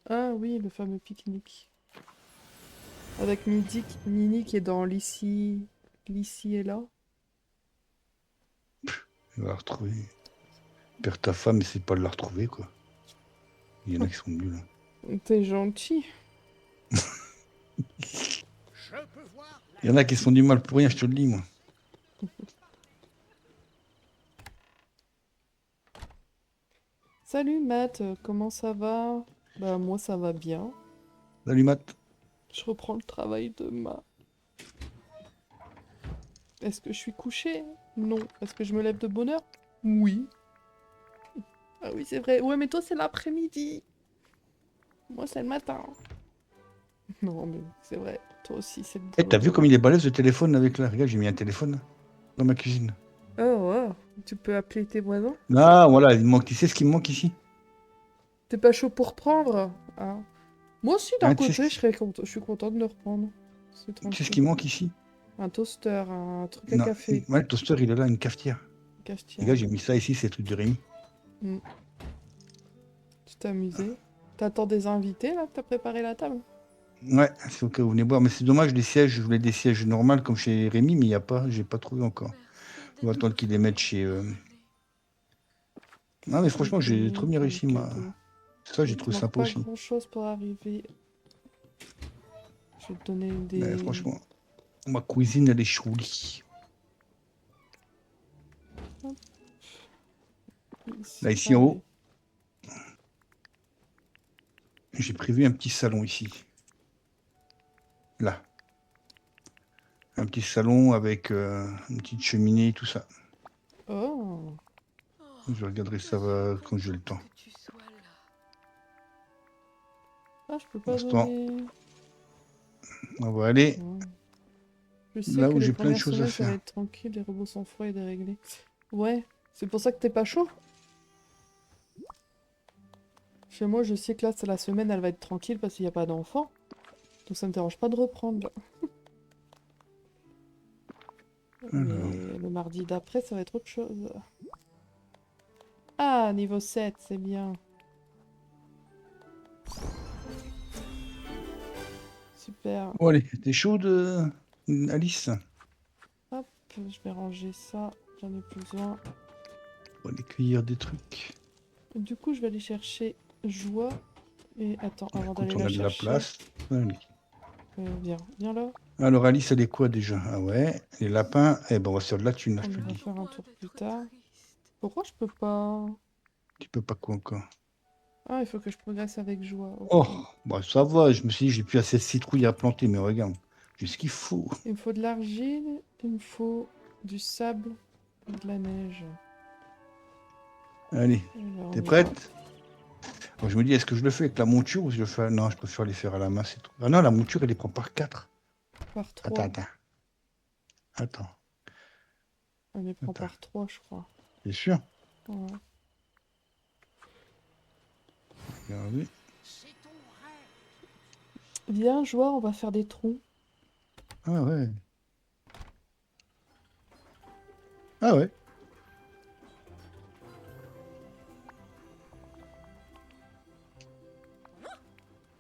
Ah oui, le fameux pique-nique. Avec Mini qui est dans l'ici et là. Il va la retrouver. Perds ta femme, mais c'est pas de la retrouver, quoi. Il y en a qui sont nuls, hein. T'es gentil. Je peux voir la Il y en a qui se font du mal pour rien, je te le dis, moi. Salut Matt, comment ça va? Bah moi ça va bien. Salut, Matt. Je reprends le travail demain. Est-ce que je suis couchée? Non. Est-ce que je me lève de bonne heure? Oui. Ah oui, c'est vrai. Ouais, mais toi c'est l'après-midi. Moi c'est le matin. Non, mais c'est vrai. Toi aussi c'est le Eh, t'as vu boulot. comme il est balèze, le téléphone avec là? Regarde, j'ai mis un téléphone dans ma cuisine. Oh, wow. Tu peux appeler tes voisins? Ah, voilà, il me manque. Tu sais ce qui me manque ici? T'es pas chaud pour prendre? Ah. Moi aussi, d'un Hein, côté, je suis contente de le reprendre. C'est tu sais ce tranquille. qui me manque ici? Un toaster, un truc à Non, café. ouais, le toaster, il est là, une cafetière. Les Cafetière. gars, j'ai mis ça ici, c'est le truc de Rémi. Hmm. Tu t'es amusé? T'attends des invités, là, que t'as préparé la table? Ouais, c'est au cas où vous venez boire. Mais c'est dommage, les sièges, je voulais des sièges normaux comme chez Rémi, mais il n'y a pas, j'ai pas trouvé encore. Merci On va d'être attendre qu'ils les mettent chez. désolé. Non, mais Qu'est-ce que franchement, je peux j'ai donner trop bien comme réussi. cadeau? Ça, j'ai Il te trouvé manque sympa pas aussi. grand-chose pour arriver. Je vais te donner Mais des... franchement, ma cuisine, elle est cholie. Là, ici en Allez. haut, j'ai prévu un petit salon ici. Là. Un petit salon avec une petite cheminée, tout ça. Oh. Oh, Je regarderai je ça suis quand j'ai le contente temps. que tu sois là. Ah, je peux Pour pas l'instant, donner... on va aller Oh. Je sais là que où les j'ai plein de premières choses à semaines, ça va faire. être tranquille, les robots sans froid et déréglés. Ouais, c'est pour ça que t'es pas chaud? Chez moi, je sais que là, c'est la semaine, elle va être tranquille parce qu'il n'y a pas d'enfants. Donc ça me dérange pas de reprendre. Alors, Mais le mardi d'après, ça va être autre chose. Ah, niveau 7, c'est bien. Super. bon, allez, t'es chaude, Alice? Hop, je vais ranger ça. J'en ai plus besoin. On va aller cueillir des trucs. Du coup, je vais aller chercher Joie. Et attends, avant Quand d'aller on la a de la chercher, place. Allez. viens, viens là. Alors, Alice, elle est quoi déjà? Ah ouais, les lapins. Eh ben, on va se faire de la thune, là, je On te le ira dis. faire un Loin tour plus d'être tard. triste. Pourquoi je peux pas? Tu peux pas quoi encore? Ah, il faut que je progresse avec Joie. Oh, Ok. bah ça va, je me suis dit, j'ai plus assez de citrouilles à planter, mais regarde, j'ai ce qu'il faut. Il me faut de l'argile, il me faut du sable et de la neige. Allez, Alors, t'es on y va. prête? Bon, je me dis, est-ce que je le fais avec la monture ou si je le fais... Non, je préfère les faire à la main, c'est tout. Ah non, la monture, elle les prend par 4. Par Attends, 3. attends. Attends, On les prend attends. par 3, je crois. T'es sûr? Ouais. Regardez. C'est ton rêve. Viens, Joie, on va faire des troncs. Ah ouais. Ah ouais.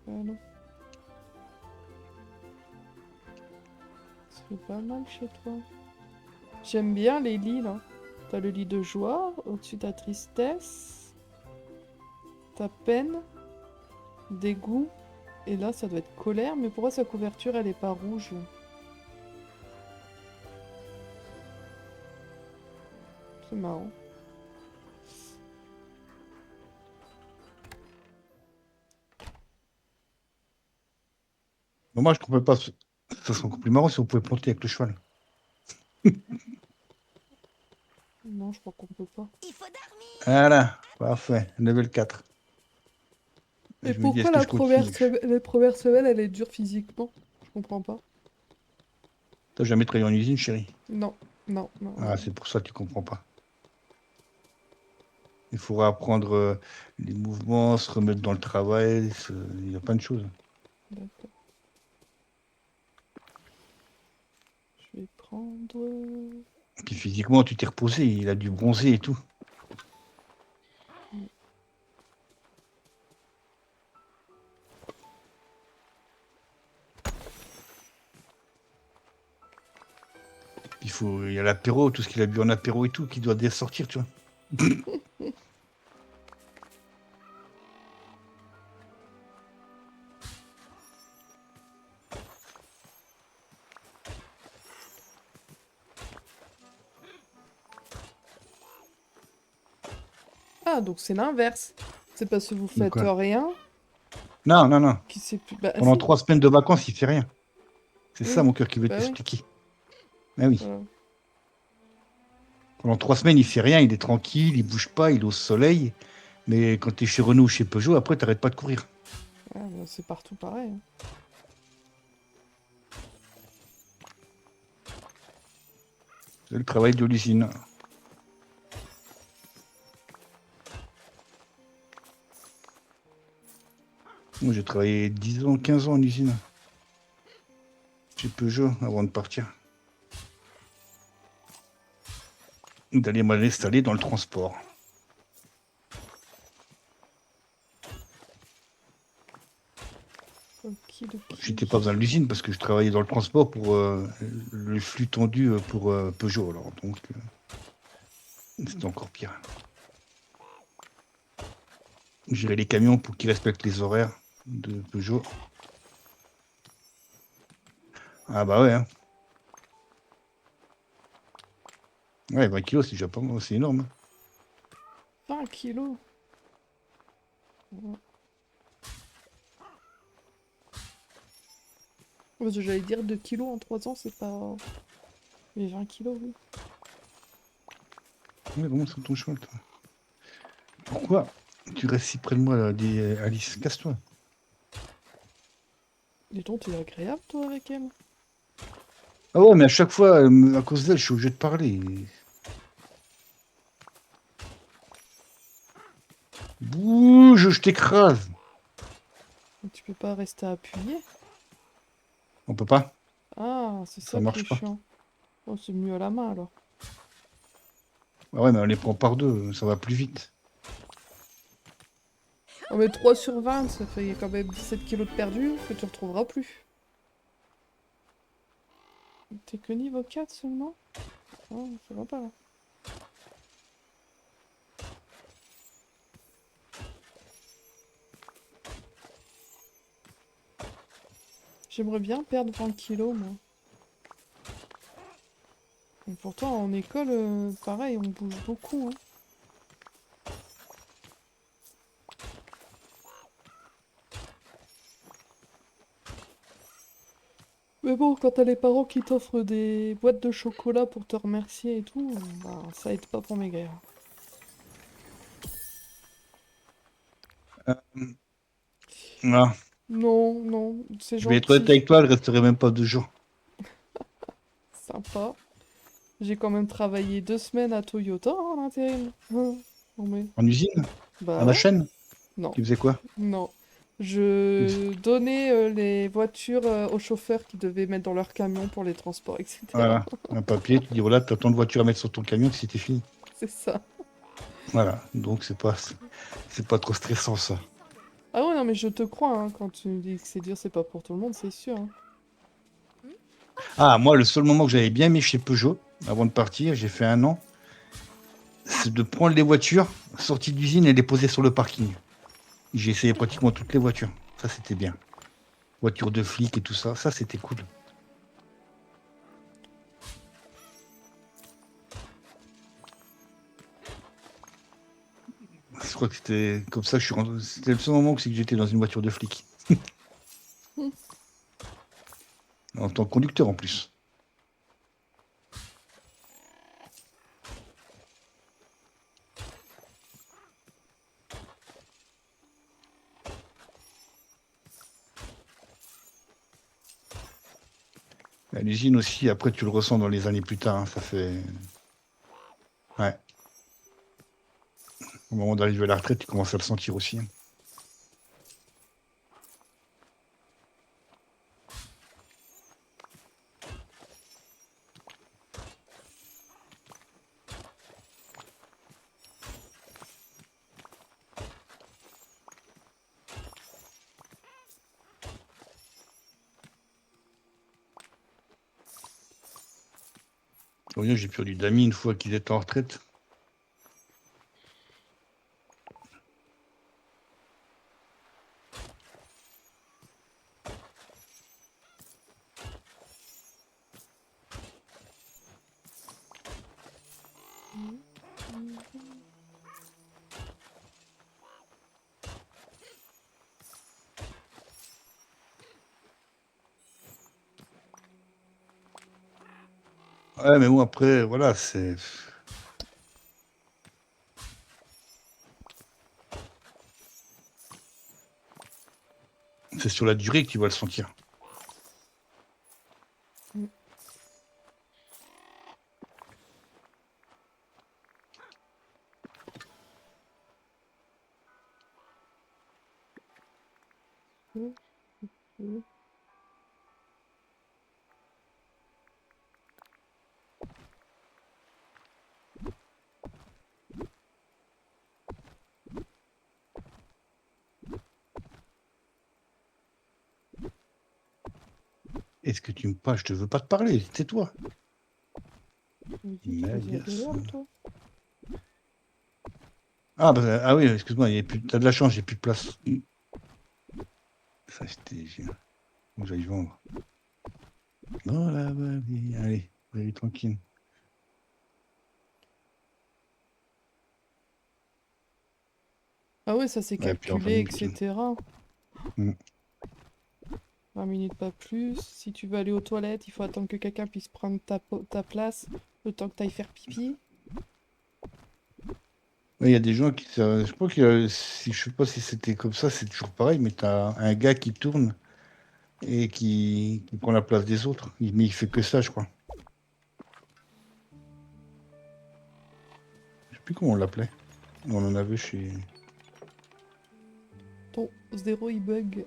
Non. C'est pas mal chez toi. J'aime bien les lits, là. T'as le lit de joie, au-dessus ta tristesse, ta peine, dégoût, et là, ça doit être colère, mais pourquoi sa couverture, elle est pas rouge? C'est marrant. Dommage qu'on peut pas Ça serait encore plus marrant si on pouvait planter avec le cheval. Non, je crois qu'on peut pas. Voilà, parfait. Level 4. Et Je me dis, est-ce pourquoi que je continue? les premières semaines, elle est dure physiquement? Je comprends pas. T'as jamais travaillé en usine, chérie? Non, non, non, Ah, c'est pour ça que tu comprends pas. Il faudra apprendre les mouvements, se remettre dans le travail. Il y a plein de choses. d'accord. Je vais prendre... Puis physiquement, tu t'es reposé. Il a dû bronzer et tout. Il y a l'apéro, tout ce qu'il a bu en apéro et tout, qui doit sortir, tu vois. Ah, donc c'est l'inverse. C'est parce que vous De faites quoi? rien Non, non, non. qui sait plus... Bah Pendant si, 3 semaines de vacances, il fait rien. C'est ça, oui, mon cœur, qui veut bah oui. t'expliquer. Ah oui. Voilà. Pendant 3 semaines, il fait rien, il est tranquille, il bouge pas, il est au soleil. Mais quand tu es chez Renault ou chez Peugeot, après, t'arrêtes pas de courir. Ouais, bah, c'est partout pareil, hein. C'est le travail de l'usine. Moi, j'ai travaillé 10 ans, 15 ans en usine. Chez Peugeot, avant de partir. D'aller m'installer dans le transport. Okidoki. J'étais pas besoin de l'usine parce que je travaillais dans le transport pour le flux tendu pour Peugeot. Alors, donc, c'était encore pire. Gérer les camions pour qu'ils respectent les horaires de Peugeot. Ah bah ouais. Hein. Ouais, 20 kilos, c'est déjà pas mal, c'est énorme. Hein. 20 kilos. Ouais. Parce que j'allais dire 2 kilos en 3 ans, c'est pas... Mais 20 kilos, oui. Ouais, vraiment, c'est ton cheval, toi. Pourquoi tu restes si près de moi, là, Alice? Casse-toi. Dis donc, t'es agréable, toi, avec elle. Ah ouais, mais à chaque fois, à cause d'elle, je suis obligé de parler. Bouge, je t'écrase. Mais tu peux pas rester appuyé. On peut pas? Ah, c'est Ça ça qui est marche pas. chiant. Oh, c'est mieux à la main, alors. Ah ouais, mais on les prend par deux, ça va plus vite. Oh, mais 3 sur 20, ça fait quand même 17 kilos de perdu que tu retrouveras plus. T'es que niveau 4 seulement? Oh, ça va pas, là. J'aimerais bien perdre 20 kilos, moi. Et pourtant, en école, pareil, on bouge beaucoup, hein. Mais bon, quand t'as les parents qui t'offrent des boîtes de chocolat pour te remercier et tout, bah, ça aide pas pour maigrir. Euh, ah, Non, non, c'est je vais être honnête gentil, avec toi, elle resterait même pas 2 jours. sympa. J'ai quand même travaillé 2 semaines à Toyota en intérim. Non mais, En usine? À bah la ouais, chaîne? non, Tu faisais quoi? non. Je donnais les voitures aux chauffeurs qui devaient mettre dans leur camion pour les transports, etc. Voilà, un papier, tu dis voilà, tu as tant de voitures à mettre sur ton camion que c'était fini. C'est ça. Voilà, donc c'est pas trop stressant ça. Ah ouais, non mais je te crois, hein, quand tu me dis que c'est dur, c'est pas pour tout le monde, c'est sûr, hein. Ah, moi, le seul moment que j'avais bien aimé chez Peugeot, avant de partir, j'ai fait 1 an, c'est de prendre les voitures sorties d'usine et les poser sur le parking. J'ai essayé pratiquement toutes les voitures. Ça, c'était bien. Voitures de flics et tout ça, ça, c'était cool. Je crois que c'était comme ça que je suis rentré. C'était le seul moment que c'est que j'étais dans une voiture de flic. Hmm. Ouais, en tant que conducteur en plus. À l'usine aussi, après tu le ressens dans les années plus tard, hein, ça fait... Ouais. Au moment d'arriver à la retraite, tu commences à le sentir aussi, hein. Oui, j'ai perdu d'amis une fois qu'il était en retraite. Ouais, mais bon, après, voilà, c'est sur la durée que tu vas le sentir. Est-ce que tu me parles? Je te veux pas te parler, tais-toi. Mais dis, tu faisais dehors, toi. Ah, bah, ah oui, excuse-moi, t'as de la chance, j'ai plus de place. Ça, c'était... Faut que j'aille vendre. Non, là, allez, allez, tranquille. Ah ouais, ça c'est Ouais, puis enfin, calculé, nickel. etc. Mm. 20 minutes, pas plus. Si tu veux aller aux toilettes, il faut attendre que quelqu'un puisse prendre ta place le temps que tu ailles faire pipi. Ouais, il y a des gens qui... Je crois que je sais pas si c'était comme ça, c'est toujours pareil, mais t'as un gars qui tourne et qui prend la place des autres. Mais il fait que ça, je crois. Je sais plus comment on l'appelait. On en avait chez... Ton zéro il bug.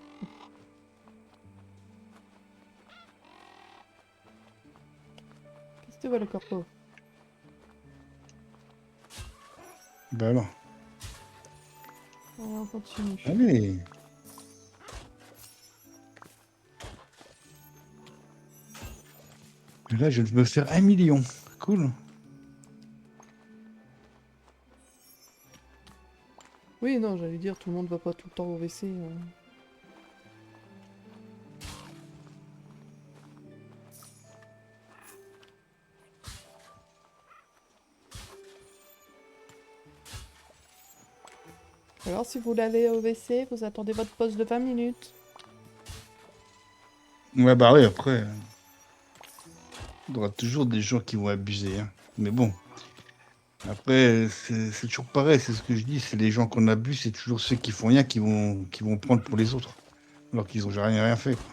Qu'est-ce que tu veux le corpo? Ben alors. On continue. Allez. Là, je vais me faire 1 million. Cool. Oui, non, j'allais dire, tout le monde va pas tout le temps au WC. Alors, si vous voulez aller au WC, vous attendez votre pause de 20 minutes. Ouais, bah oui, après, il y aura toujours des gens qui vont abuser, hein. Mais bon, après, c'est toujours pareil, c'est ce que je dis, c'est les gens qu'on abuse, c'est toujours ceux qui font rien qui vont prendre pour les autres, alors qu'ils ont rien fait, quoi.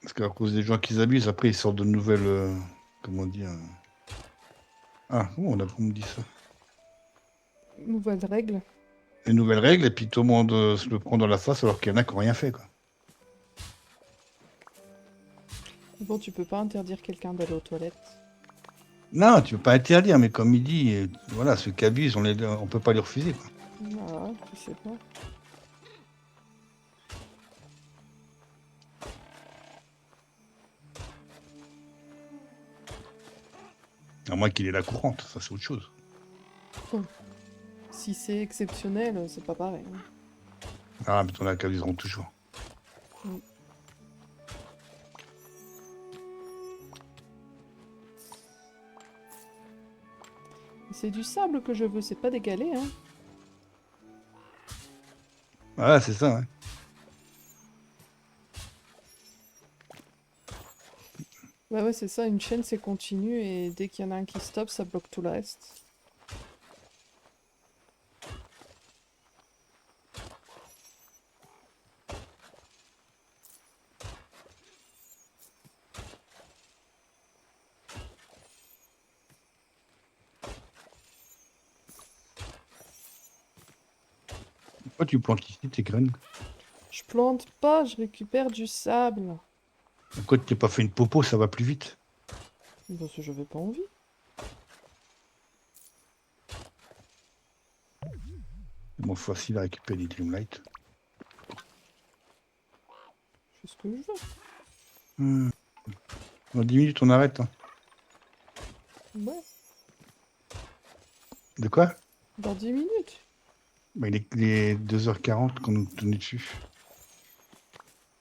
Parce qu'à cause des gens qui abusent, après, ils sortent de nouvelles... comment dire... Ah, comment on dit ça? Nouvelle règle. Des nouvelles règles, et puis tout le monde se le prend dans la face, alors qu'il y en a qui n'ont rien fait, quoi. Bon, tu peux pas interdire quelqu'un d'aller aux toilettes. Non, tu peux pas interdire, mais comme il dit, voilà, ceux qui abusent, on peut pas les refuser, quoi. Ah, je sais pas. À moins qu'il ait la courante, ça c'est autre chose. Si c'est exceptionnel, c'est pas pareil, hein. Ah, mais ton cas, ils auront toujours. C'est du sable que je veux, c'est pas des galets, hein. Voilà, c'est ça, ouais. Bah ouais, c'est ça, une chaîne c'est continu et dès qu'il y en a un qui stoppe, ça bloque tout le reste. Pourquoi tu plantes ici tes graines? Je plante pas, je récupère du sable. Pourquoi tu t'es pas fait une popo, ça va plus vite? Parce que j'avais pas envie. C'est moins facile à récupérer des Dreamlight. Je fais ce que je veux. Dans 10 minutes, on arrête. Hein. Ouais, De quoi? dans 10 minutes. Bah, il est 2h40 qu'on nous tenait dessus.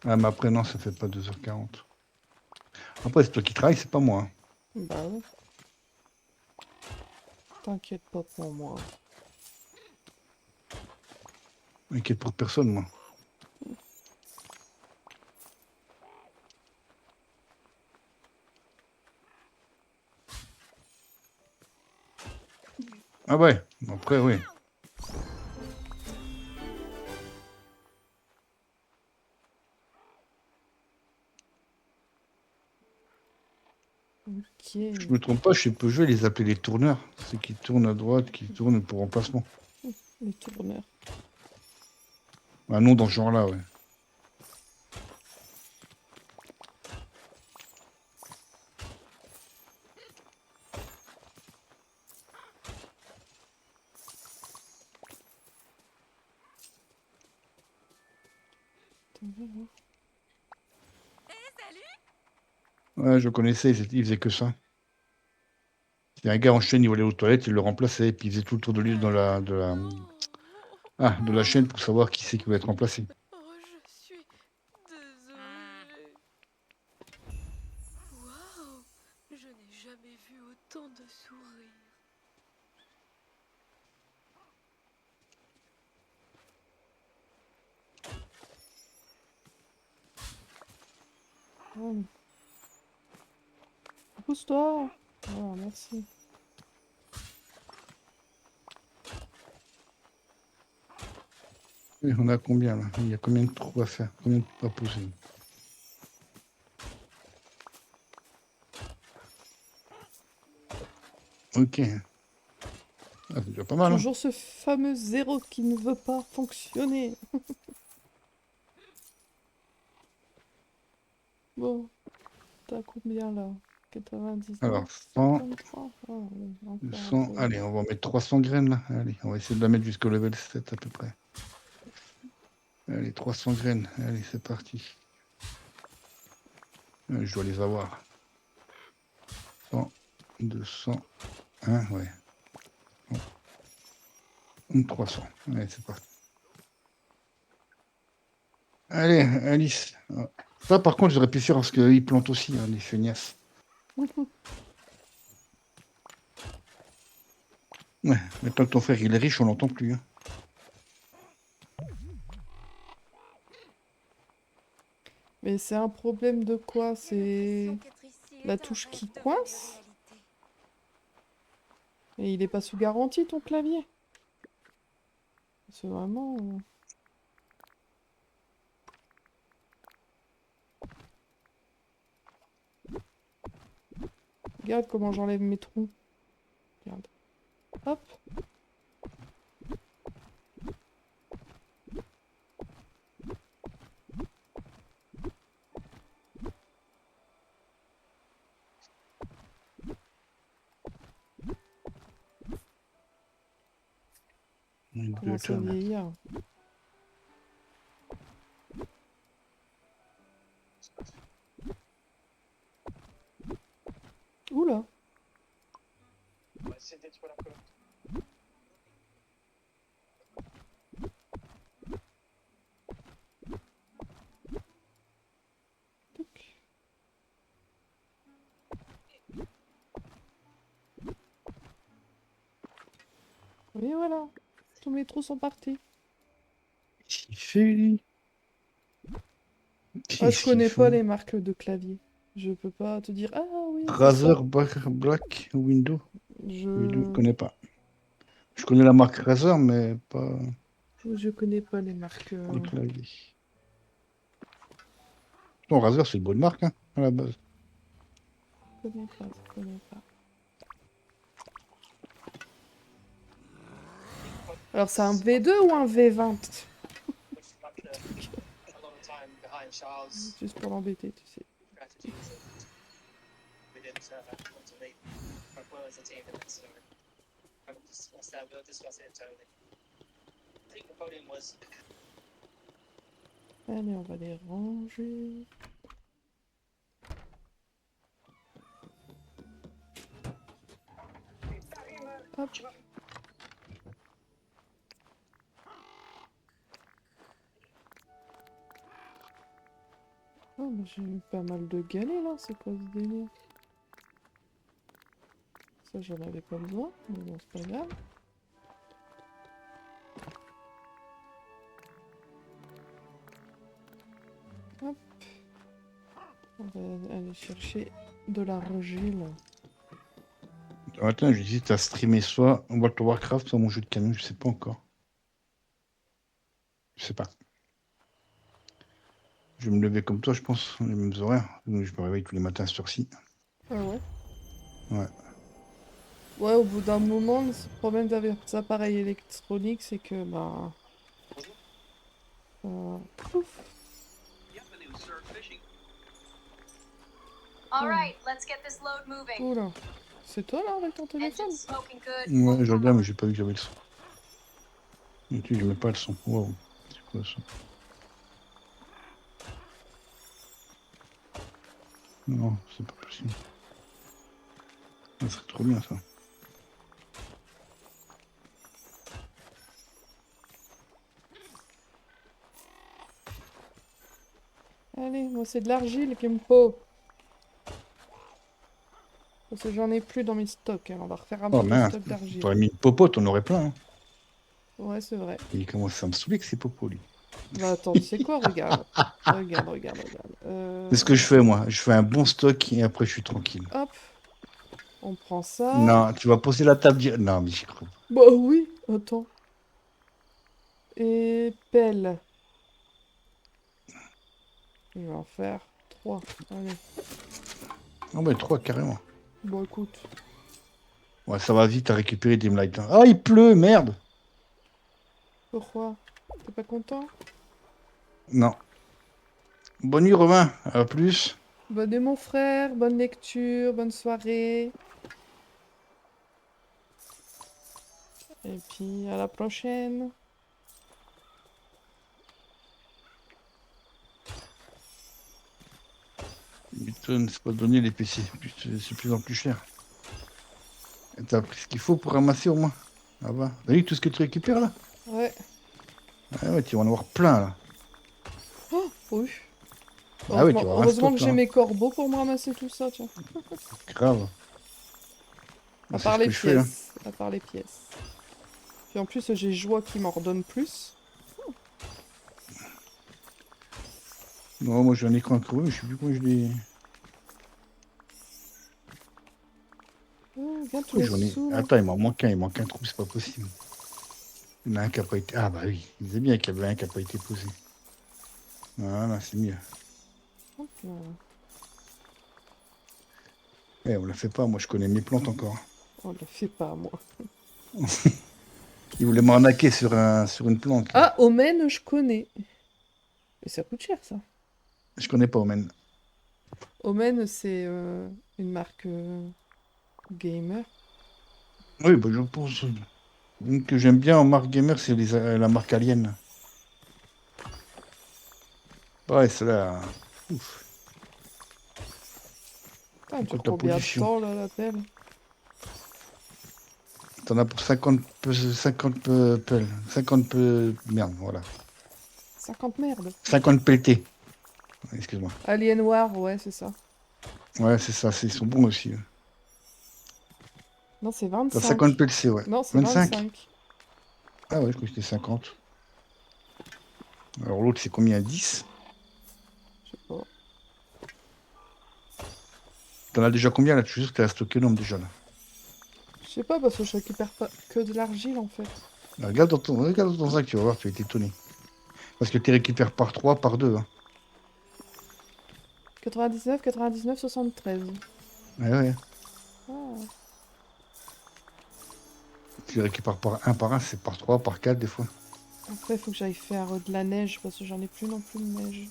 Ah, mais après, non, ça fait pas 2h40. Après, c'est toi qui travailles, c'est pas moi. Hein. Bah ouais. T'inquiète pas pour moi. Inquiète pour personne, moi. Ah ouais, après, oui. Ok. Je me trompe pas, chez Peugeot, ils les appelaient les tourneurs. Ceux qui tournent à droite, qui tournent pour remplacement. Les tourneurs. Un nom dans ce genre-là, ouais. Ouais, je connaissais, ils faisaient que ça. C'était un gars en chaîne, il volait aux toilettes, il le remplaçait, et puis il faisait tout le tour de l'île de la chaîne pour savoir qui c'est qui va être remplacé. Oh, je suis désolée. Waouh, je n'ai jamais vu autant de sourires. Oh. Pousse-toi. Voilà, merci. Oui, on a combien là? Il y a combien de trous à faire? Combien de trous à poser? Ok. Ah, c'est déjà pas mal, hein? Toujours ce fameux zéro qui ne veut pas fonctionner. Bon, t'as combien là? 99, Alors, 100, 53? Ah, ouais, encore un 200. peu. Allez, on va mettre 300 graines là. Allez, on va essayer de la mettre jusqu'au level 7 à peu près. Allez, 300 graines. Allez, c'est parti. Je dois les avoir. 100, 200, 1, ouais. 300. Allez, c'est parti. Allez, Alice. Ça, par contre, j'aurais pu faire parce qu'ils plantent aussi, hein, les feignasses. Ouais, maintenant que ton frère il est riche, on l'entend plus. Hein. Mais c'est un problème de quoi? C'est la touche qui coince? Et il est pas sous garantie ton clavier? C'est vraiment... Regarde comment j'enlève mes trous. Regarde. Hop. Commence à vieillir. Oula. Touc. Et voilà. Tous mes trous sont partis. fait. Ah, je connais pas les marques de clavier. Je peux pas te dire, ah oui, c'est Razer ça. Black Window. Window, je Je... connais pas. Je connais la marque Razer, mais pas je connais pas les marques. le clavier. Non, Razer, c'est une bonne marque, hein, à la base. Je connais pas, je connais pas. Alors, c'est un V2 ou un V20? Juste pour l'embêter, tu sais. Allez, on va les ranger. Hop. Oh, bah, j'ai eu pas mal de galets là, c'est quoi ce délire? Ça, j'en avais pas besoin, mais bon, c'est pas grave. Hop. On va aller chercher de l'argile. Attends, j'hésite à streamer soit World of Warcraft, soit mon jeu de camion, je sais pas encore. Je sais pas. Je vais me lever comme toi, je pense, les mêmes horaires. Donc, je me réveille tous les matins à cette heure-ci. Ah ouais? Ouais. Ouais, au bout d'un moment, le problème d'avoir des appareils électroniques, c'est que, bah... Pouf. Alright, let's get this load moving. Oula. C'est toi là avec ton téléphone? Engine's smoking good. Ouais, je regarde, mais j'ai pas vu que j'avais le son. Et puis, je mets pas le son. Wow. C'est quoi ça? Non, c'est pas possible. Ça serait trop bien ça. Allez, moi c'est de l'argile qu'il me faut. Parce que j'en ai plus dans mes stocks, hein. On va refaire un Oh petit peu mince, stock d'argile. t'aurais mis une popote, on aurait plein. Hein. Ouais, c'est vrai. Il commence à me saouler que c'est popo, lui. Bah attends, tu sais quoi? Regarde. Regarde. C'est ce que je fais, moi. Je fais un bon stock et après, je suis tranquille. Hop. On prend ça. Non, tu vas poser la table. Non, mais j'y crois pas. Bah oui, attends. Et pelle. Je vais en faire 3. Allez. Ah ouais, 3 carrément. Bon, écoute. Ouais, ça va vite à récupérer des lights. Ah, il pleut, merde. Pourquoi? T'es pas content? Non. Bonne nuit, Romain. À plus. Bonne nuit, mon frère. Bonne lecture. Bonne soirée. Et puis, à la prochaine. Putain, c'est pas donné les PC. C'est de plus en plus cher. Et t'as pris ce qu'il faut pour ramasser au moins. Ah bah. T'as vu tout ce que tu récupères là? Ouais. Ah ouais, tu vas en avoir plein là. Oh, oui. Ah ouais, tu vas avoir un Heureusement stock que j'ai là. mes corbeaux pour me ramasser tout ça, tiens. Grave. À C'est part ce les que je fais, hein. pièces. À part les pièces. Puis en plus, j'ai joie qui m'en redonne plus. Non, moi j'ai un écran crevé, mais je sais plus comment je l'ai. Oh, regarde tous Oui, les j'en ai. sous, là. Attends, il manque un trou, c'est pas possible. Il y en a un qui a pas été. Ah bah oui, il disait bien qu'il y avait un qui a pas été posé. Voilà, c'est mieux. Hop là. Eh, on la fait pas, moi je connais mes plantes encore. Oh, le fais pas, moi. Il voulait m'arnaquer sur une plante. Ah, Omen, je connais. Mais ça coûte cher, ça. Je connais pas, Omen. Omen, c'est une marque gamer. Oui, bah je pense. Une que j'aime bien en marque gamer, c'est la marque Alien. Ouais, celle-là. Ouf. Ah, tu Écoute, ta combien de pollution. temps, là, la pelle? T'en as pour 50 pelles. 50 merde, voilà. 50 merdes. 50 pelletés. Excuse-moi. Alienware, ouais, c'est ça. Ouais, c'est ça, ils sont bons aussi. Non, c'est T'as 25. 50 PLC, ouais. Non, c'est 25. 25. Ah ouais, je crois que c'était 50. Alors l'autre, c'est combien? 10? Je sais pas. T'en as déjà combien là? Tu sais que t'as stocké l'homme déjà là. Je sais pas parce que je récupère pas que de l'argile en fait. Regarde dans ton sac, tu vas voir, tu vas être étonné. Parce que tu récupères par 3, par 2. Hein. 99, 99, 73. Ouais, ouais. Ah. Tu récupères par un, c'est par 3, par 4 des fois. Après, il faut que j'aille faire de la neige parce que j'en ai plus non plus de neige.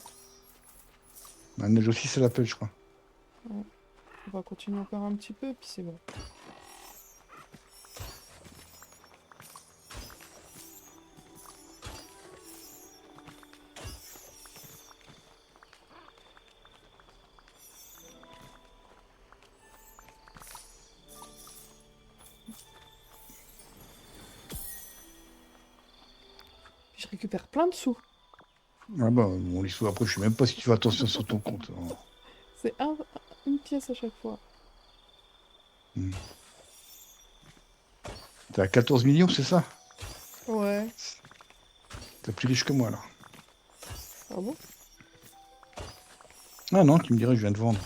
La neige aussi, c'est la pelle, je crois. Ouais. On va continuer encore un petit peu, puis c'est bon. Puis je récupère plein de sous. Ah bah, bon, les sous, après, je sais même pas si tu fais attention sur ton compte. C'est une pièce à chaque fois. Hmm. T'es à 14 millions, c'est ça? Ouais. T'es plus riche que moi, là. Ah bon? Ah non, tu me dirais, je viens de vendre.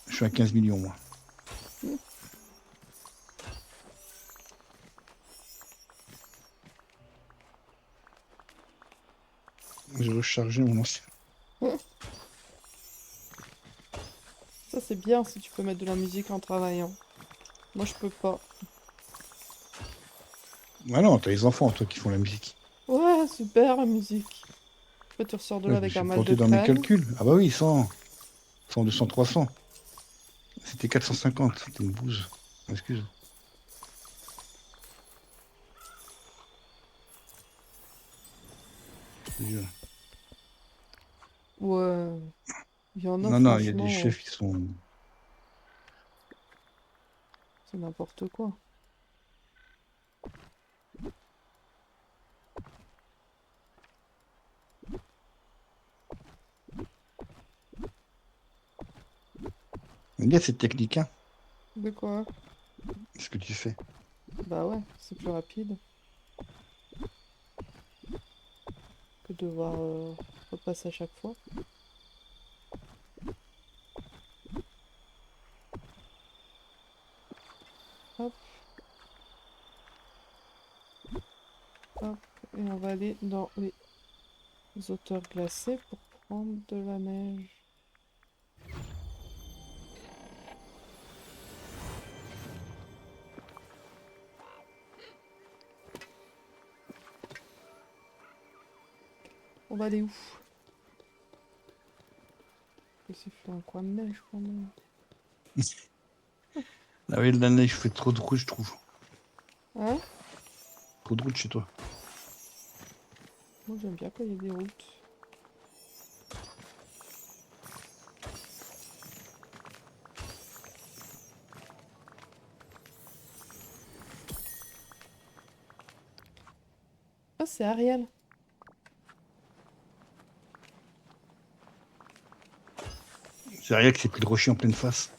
Je suis à 15 millions, moi. Hmm. J'ai rechargé mon ancien. Ça, c'est bien si tu peux mettre de la musique en travaillant. Moi, je peux pas. Ah non, t'as les enfants, toi, qui font la musique. Ouais, super la musique. Après, tu ressors de Ouais, là je me avec un suis mal de planté dans mes crâne. calculs. Ah bah oui, 100, 100, 200, 300. C'était 450. C'était une bouse. Excuse. Je te jure. Ouais. Il y en a, Non, non, il y a des franchement, chefs qui sont. c'est n'importe quoi. Il y a cette technique, hein, De quoi? ce que tu fais. Bah ouais, c'est plus rapide que de devoir repasser à chaque fois. Hop, hop. Et on va aller dans les hauteurs glacées pour prendre de la neige. On va aller où? Il fait un coin de neige quand même. La veille de la neige, je fais trop de route, je trouve. Hein? Trop de route chez toi. Moi j'aime bien quand il y a des routes. Ah, c'est Ariel. C'est rien que c'est pris le rocher en pleine face.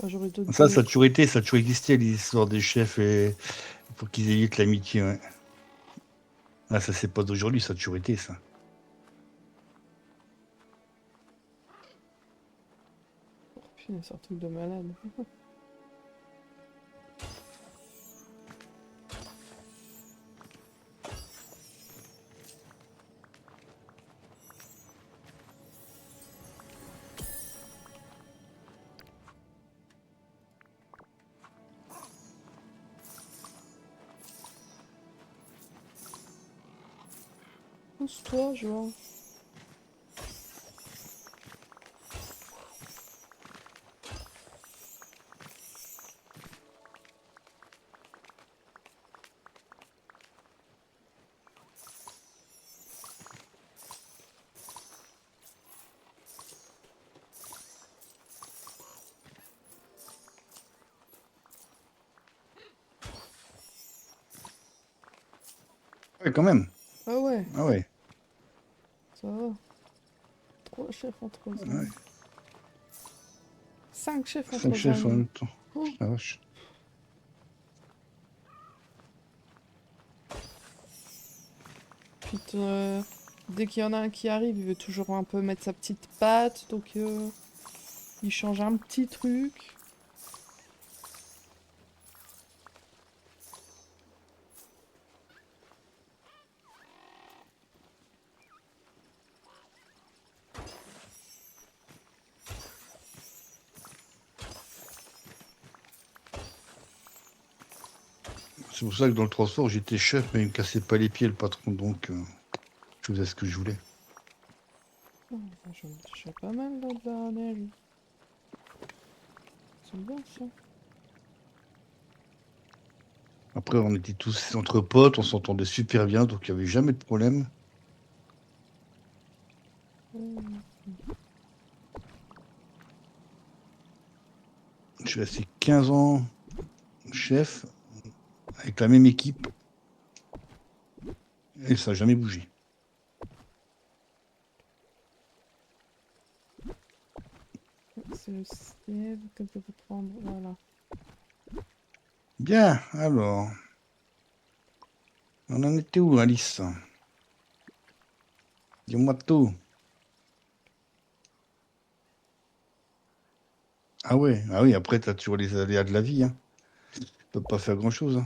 Ah, j'aurais d'autres Ça a deux. toujours été, ça a toujours existé, les histoires des chefs et pour qu'ils évitent l'amitié, ouais. Ah, ça c'est pas d'aujourd'hui, ça a toujours été, ça. Oh, putain, c'est un truc de malade. Pousse-toi, Joan. Ouais, quand même. Ah ouais, Ah ouais. Ça va. 3 chefs en 3 ans. Ouais. 5 chefs en 5 3 chefs en ans. même temps. Oh. La vache. Puis dès qu'il y en a un qui arrive, il veut toujours un peu mettre sa petite patte, donc il change un petit truc. C'est pour ça que dans le transport, j'étais chef, mais il me cassait pas les pieds, le patron, donc je faisais ce que je voulais. Oh, j'en ai déjà pas mal là, de la neige. C'est bien ça. Après, on était tous entre potes, on s'entendait super bien, donc il n'y avait jamais de problème. Mmh. Je suis resté 15 ans chef, avec la même équipe, et ça n'a jamais bougé. C'est le ciel que je peux prendre. Voilà. Bien, alors. On en était où, Alice? Dis-moi tout. Ah ouais, ah oui, après, tu as toujours les aléas de la vie. Hein. Tu peux pas faire grand-chose. Hein.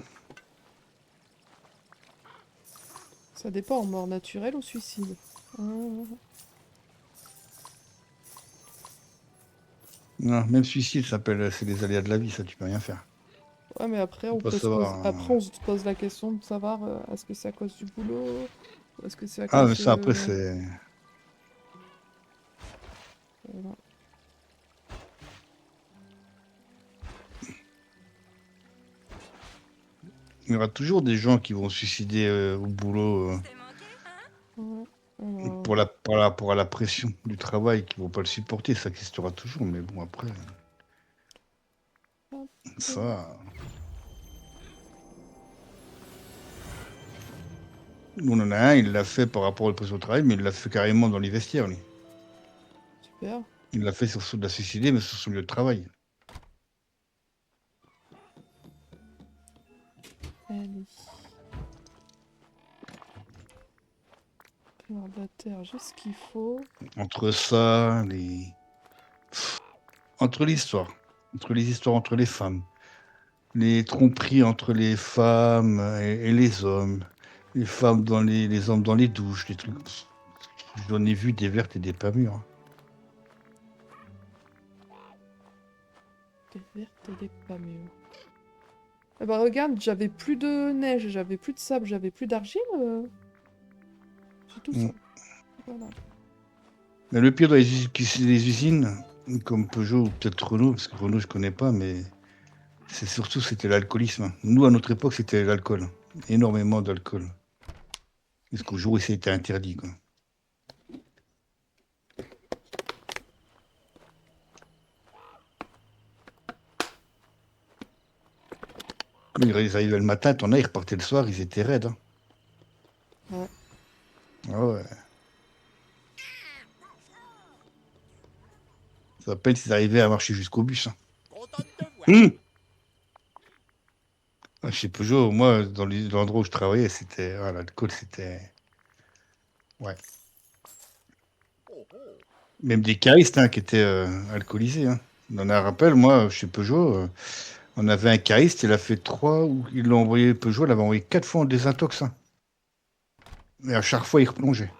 Ça dépend, mort naturelle ou suicide. Ah. Non, même suicide s'appelle, c'est les aléas de la vie, ça, tu peux rien faire. Ouais, mais après, Tu on peux pas peut se poser... savoir. après, on se pose la question de savoir est-ce que c'est à cause du boulot ou est-ce que c'est à Ah, mais cause ça, après, de... c'est. Voilà. Il y aura toujours des gens qui vont se suicider au boulot Ouais. Alors, pour la pression du travail, qui vont pas le supporter. Ça existera toujours, mais bon, après, hop, ça. Nous, on en a un, il l'a fait par rapport à la pression au travail, mais il l'a fait carrément dans les vestiaires, lui. super. Il l'a fait sur de la suicider, mais sur son lieu de travail. Allez. Alors, de la terre, j'ai ce qu'il faut. Entre ça, entre l'histoire, entre les histoires entre les femmes, les tromperies entre les femmes et les hommes, les femmes dans les hommes dans les douches, les trucs. J'en ai vu des vertes et des pas mûres. Hein. Des vertes et des pas mûres. Eh bah regarde, j'avais plus de neige, j'avais plus de sable, j'avais plus d'argile. C'est tout ça. Mm. Voilà. Mais le pire dans les usines, comme Peugeot ou peut-être Renault, parce que Renault je connais pas, mais c'était l'alcoolisme. Nous à notre époque c'était l'alcool, énormément d'alcool. Jusqu'au jour où ça a été interdit. Quoi. Ils arrivaient le matin, t'en as, ils repartaient le soir, ils étaient raides. Hein. Ouais. Ah ouais. Ça s'appelle s'ils arrivaient à marcher jusqu'au bus. Hein. Content de te voir. Chez Peugeot, moi, dans l'endroit où je travaillais, c'était. Ah, l'alcool, c'était. Ouais. Oh, oh. Même des caristes hein, qui étaient alcoolisés. Hein. On en a un rappel, moi, chez Peugeot, on avait un cariste, il a fait 3, ou ils l'ont envoyé Peugeot, il avait envoyé 4 fois en désintox. Hein. Et à chaque fois, il replongeait.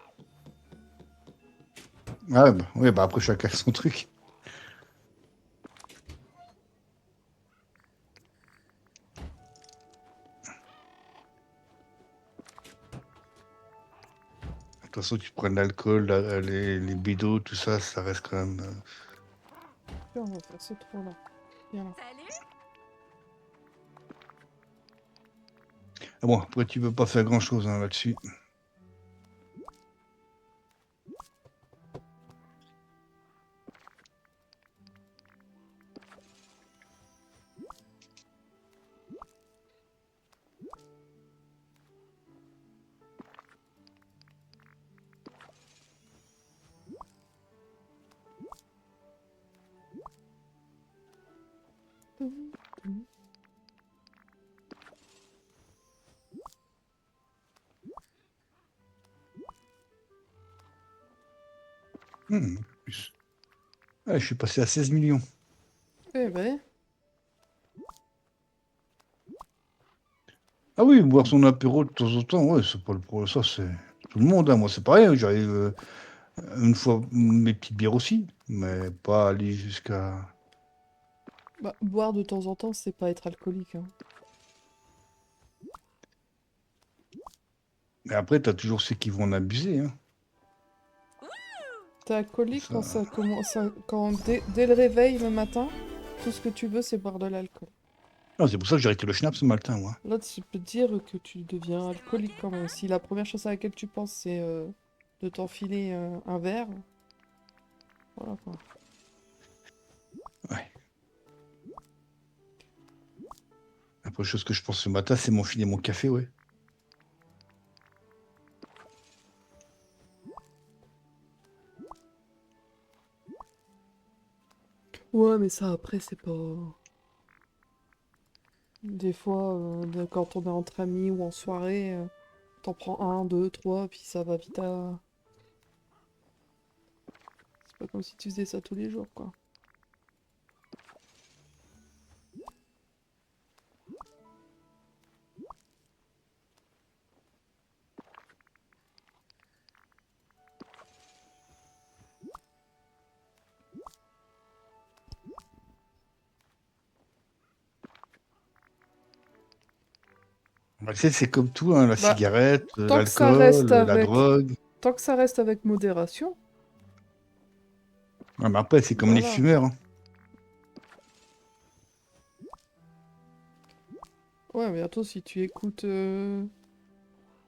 Ah, bah, ouais, bah après, chacun son truc. De toute façon, tu prends de l'alcool, les bédos, tout ça, ça reste quand même. Tiens, on va faire ce trou là. Viens là. Ah bon, après, tu peux pas faire grand-chose hein, là-dessus. Plus. Ouais, je suis passé à 16 millions. Eh ben, Ah oui, boire son apéro de temps en temps, ouais, c'est pas le problème. Ça, c'est tout le monde, hein. Moi, c'est pareil, hein. J'arrive une fois mes petites bières aussi, mais pas aller jusqu'à. bah, boire de temps en temps, c'est pas être alcoolique, hein. Mais après, t'as toujours ceux qui vont en abuser, hein. T'es alcoolique Ça... quand ça commence, quand dès le réveil le matin, tout ce que tu veux, c'est boire de l'alcool. Non, c'est pour ça que j'ai arrêté le schnapp ce matin, moi. Là, tu peux te dire que tu deviens alcoolique quand même. Si la première chose à laquelle tu penses, c'est de t'enfiler un verre, voilà quoi. Ouais. La première chose que je pense ce matin, c'est m'enfiler mon café, ouais. Ouais, mais ça, après, c'est pas... Des fois, quand on est entre amis ou en soirée, t'en prends un, deux, trois, puis ça va vite à... C'est pas comme si tu faisais ça tous les jours, quoi. Bah, tu sais, c'est comme tout, hein, la Bah, cigarette, tant que ça reste l'alcool, la avec... drogue. Tant que ça reste avec modération, Ouais, mais après, c'est comme les voilà. fumeurs, hein. Ouais, bientôt, si tu écoutes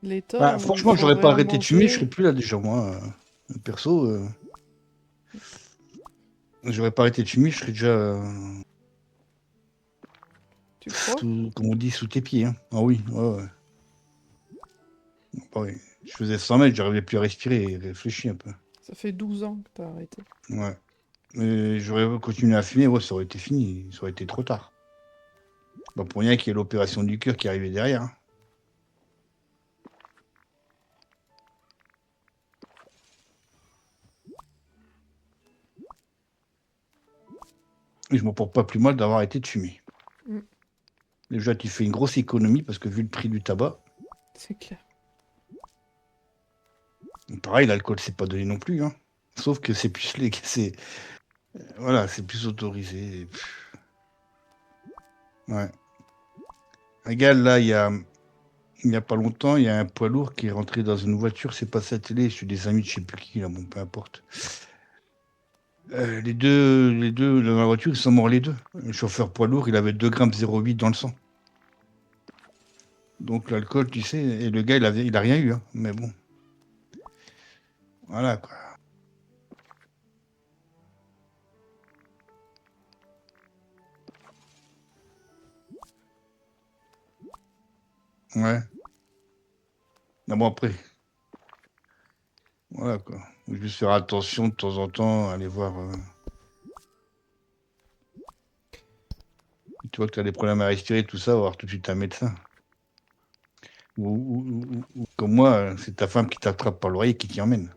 l'État, Bah, il franchement, j'aurais pas faudrait en arrêté de fumer, je manger. serais plus là déjà, moi. Perso, j'aurais pas arrêté de fumer, je serais déjà, Tu crois? comme on dit, sous tes pieds, hein. Ah oui, ouais, ouais. Bah oui. Je faisais 100 mètres, j'arrivais plus à respirer et réfléchir un peu. Ça fait 12 ans que t'as arrêté. Ouais. Mais j'aurais continué à fumer, ouais, ça aurait été fini, ça aurait été trop tard. Pas pour rien qu'il y ait l'opération du cœur qui arrivait derrière, hein. Et je m'en porte pas plus mal d'avoir arrêté de fumer. Mm, Déjà, tu fais une grosse économie parce que vu le prix du tabac, c'est clair. pareil, l'alcool, c'est pas donné non plus, hein. Sauf que c'est plus c'est voilà, c'est plus autorisé. Ouais. Regarde, là, il y a pas longtemps, il y a un poids lourd qui est rentré dans une voiture, c'est passé à la télé, je suis des amis de je sais plus qui, là, bon, peu importe. Les deux dans la voiture, ils sont morts les deux. Le chauffeur poids lourd, il avait 2,08 g dans le sang. Donc l'alcool, tu sais, et le gars, il a rien eu, hein. Mais bon, voilà quoi. Ouais. Mais bon, après, voilà quoi. Faut juste faire attention de temps en temps, aller voir. Tu vois que tu as des problèmes à respirer, tout ça, voir tout de suite un médecin. Ou comme moi, c'est ta femme qui t'attrape par l'oreille et qui t'y emmène.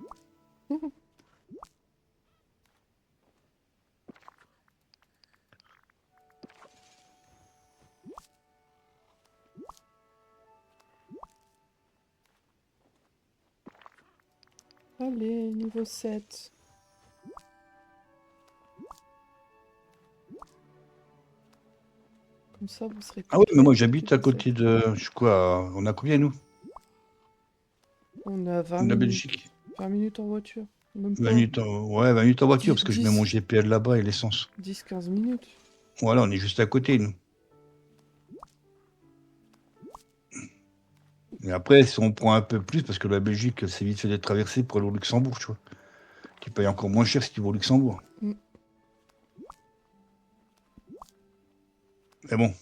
Allez, niveau 7. Comme ça, vous serez Ah oui, mais moi complet. j'habite à Niveau 7. côté de. Je sais quoi, on a combien nous? On a 20 La minutes. Belgique. 20 minutes en voiture. Même 20 pas. minutes ouais, 20 minutes en voiture, 10, parce que je mets mon GPL là-bas et l'essence. 10-15 minutes. Voilà, on est juste à côté, nous. Et après, si on prend un peu plus, parce que la Belgique, c'est vite fait d'être traversée pour aller au Luxembourg, tu vois. Tu payes encore moins cher si tu vas au Luxembourg. Mm. Mais bon,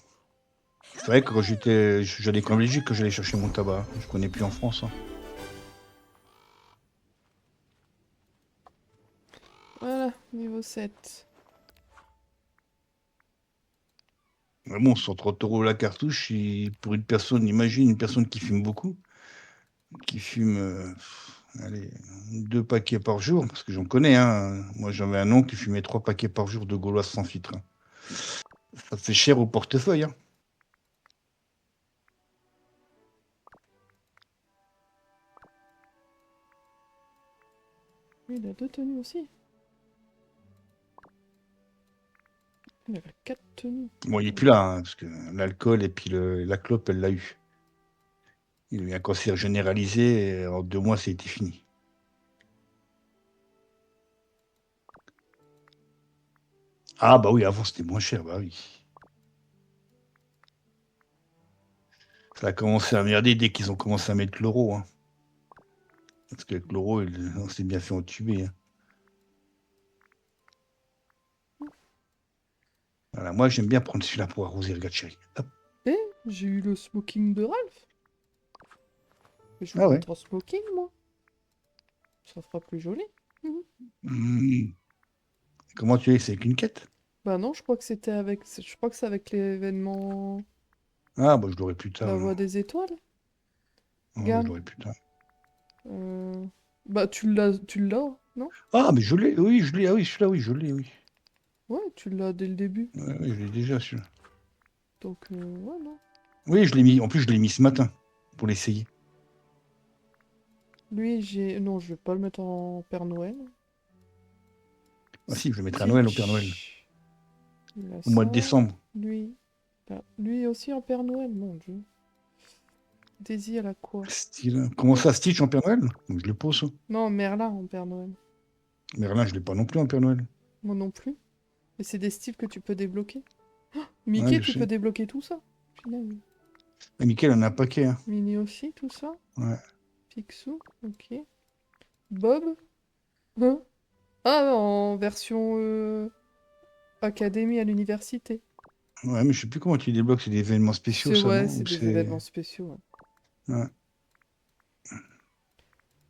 c'est vrai que quand j'allais qu'en Belgique que j'allais chercher mon tabac, hein. Je connais plus en France, hein. Voilà, niveau 7. Mais bon, 130 € la cartouche, pour une personne, imagine une personne qui fume beaucoup, qui fume allez, 2 paquets par jour, parce que j'en connais, hein. Moi, j'avais un oncle qui fumait 3 paquets par jour de Gauloise sans filtre, hein. Ça fait cher au portefeuille, hein. Oui, il a 2 tenues aussi. Il avait 4 tenues. Bon, il est plus là, hein, parce que l'alcool et puis la clope, elle l'a eu. Il a eu un cancer généralisé, et en 2 mois, ça a été fini. Ah bah oui, avant, c'était moins cher, bah oui. Ça a commencé à merder dès qu'ils ont commencé à mettre l'euro, hein. Parce qu'avec l'euro, on s'est bien fait entuber, hein. Voilà, moi, j'aime bien prendre celui-là pour arroser, regarde, chérie. Hop. Eh, j'ai eu le smoking de Ralph. Mais je vais Ah le ouais. mettre en smoking, moi. Ça fera plus joli. Mhm. Mmh. Comment tu es? C'est avec une quête? Bah non, je crois que c'était avec... Je crois que c'est avec l'événement Ah bah je l'aurai plus tard, La alors. Voix des Étoiles. Ah, bah, je Regarde. l'aurai plus tard. Bah tu l'as, non? Ah mais je l'ai, oui, je l'ai, ah oui, celui-là, oui, je l'ai, oui. Ouais, tu l'as dès le début. Ouais, ouais, je l'ai déjà, celui-là. Donc, ouais, non. Oui, je l'ai mis, en plus, je l'ai mis ce matin, pour l'essayer. Lui, j'ai... Non, je vais pas le mettre en Père Noël. Ah si, je le mettrai à Noël, au Père Noël. Stitch. Il a Au mois ça. de décembre. Lui. Là. Lui aussi en Père Noël, mon Dieu. Daisy, elle a quoi? Style. Comment ça, Stitch en Père Noël? Donc, je le pose, ça. Non, Merlin en Père Noël. Merlin, je l'ai pas non plus en Père Noël. Moi non plus. Et c'est des styles que tu peux débloquer. Ouais, Mickey, je tu peux sais. débloquer tout ça. Finalement. Ah, Michael en a un paquet, hein. Minnie aussi, tout ça. Ouais. Picsou, ok. Bob. Hein. Ah, en version académie à l'université. Ouais, mais je sais plus comment tu débloques, c'est des événements spéciaux, C'est ça, ouais, non? c'est Ou des c'est... événements spéciaux. Ouais. Ouais.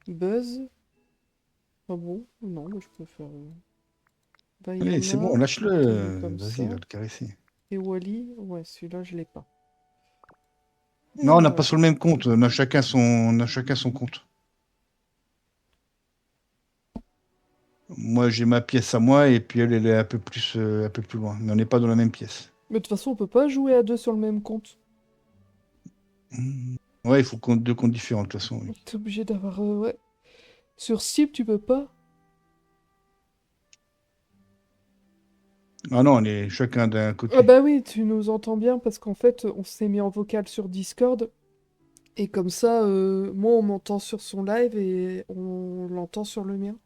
Buzz. Ah bon? Non, mais je peux faire. Bah, il y Allez, en c'est a bon, tenus lâche-le. comme Vas-y, ça. va le caresser. Et Wally, ouais, celui-là, je l'ai pas. Non, on n'a pas Alors, sur le même compte. On a chacun son compte. Moi, j'ai ma pièce à moi et puis elle est un peu plus loin. Mais on n'est pas dans la même pièce. mais de toute façon, on peut pas jouer à deux sur le même compte. Hmm. Ouais, il faut deux comptes différents de toute façon. Oui. T'es obligé d'avoir. Ouais. Sur Steam, tu peux pas. Ah non, on est chacun d'un Ah côté. bah oui, tu nous entends bien parce qu'en fait, on s'est mis en vocal sur Discord. Et comme ça, moi, on m'entend sur son live et on l'entend sur le mien.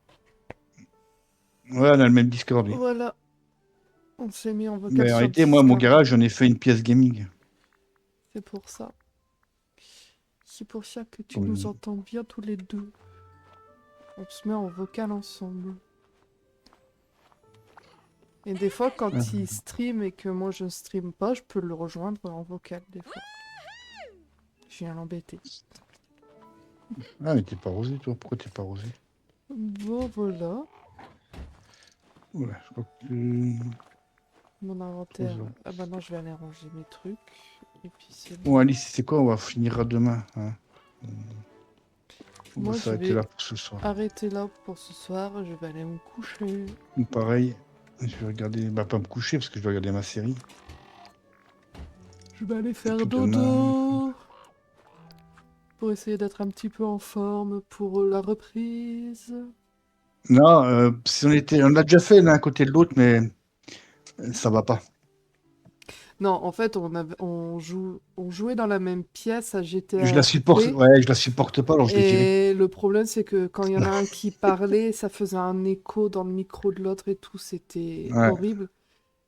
Ouais, on a le même Discord, oui. Voilà, on s'est mis en vocal Mais en sur réalité, moi, mon Discord. garage, j'en ai fait une pièce gaming. C'est pour ça. C'est pour ça que tu Oui. nous entends bien tous les deux. On se met en vocal ensemble. Et des fois, quand Ah. il stream et que moi je ne stream pas, je peux le rejoindre en vocal des fois. Je viens l'embêter. Ah, mais t'es pas rosé, toi. Pourquoi t'es pas rosé? Bon, voilà. Voilà, je crois que... Mon inventaire. Rose. Ah bah non, je vais aller ranger mes trucs. Et puis c'est Bon, bon. Alice, c'est quoi? On va finir à demain, hein. On va Moi, je s'arrêter vais là pour ce soir. arrêter là pour ce soir. Je vais aller me coucher. Pareil, je vais regarder... Bah, pas me coucher, parce que je dois regarder ma série. Je vais aller Et faire puis demain... dodo. Pour essayer d'être un petit peu en forme pour la reprise. Non, si on l'a déjà fait l'un à côté de l'autre, mais ça va pas. Non, en fait, on jouait dans la même pièce à Je la GTA supporte, RP. ouais, je la supporte pas, alors je l'ai viré. Et le problème, c'est que quand il y en a un qui parlait, ça faisait un écho dans le micro de l'autre et tout, c'était Ouais. horrible.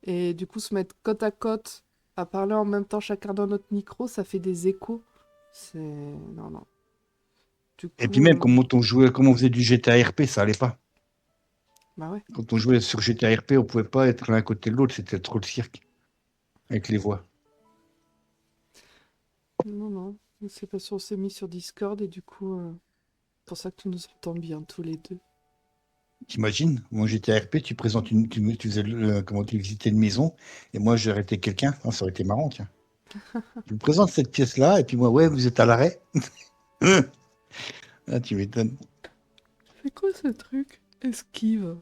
Et du coup, se mettre côte à côte, à parler en même temps chacun dans notre micro, ça fait des échos. C'est... Non, non. Du Et puis coup, même, comme on faisait du GTA RP, ça allait pas. bah ouais. Quand on jouait sur GTA RP, on pouvait pas être l'un à côté de l'autre, c'était trop le cirque. Avec les voix. Non, non. C'est parce qu'on s'est mis sur Discord et du coup, pour ça que tu nous entends bien tous les deux. T'imagines, moi j'étais RP, tu présentes tu faisais comment tu visitais une maison, et moi j'ai arrêté quelqu'un. Ah, ça aurait été marrant, tiens. Tu me présentes cette pièce-là, et puis moi, ouais, vous êtes à l'arrêt. Ah, tu m'étonnes. C'est quoi ce truc? Esquive.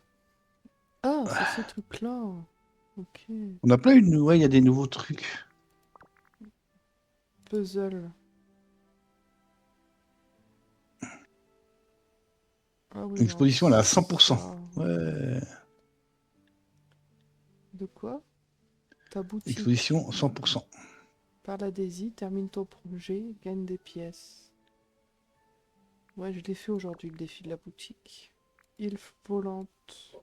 Ah, c'est ce truc-là. Ok. On a plein ouais, il y a des nouveaux trucs. Puzzle. Ah oui, non, L'exposition, elle est à ça. 100%. Ouais. De quoi? Ta boutique. Exposition 100%. Parle à Daisy, termine ton projet, gagne des pièces. Ouais, je l'ai fait aujourd'hui, le défi de la boutique. Île volante.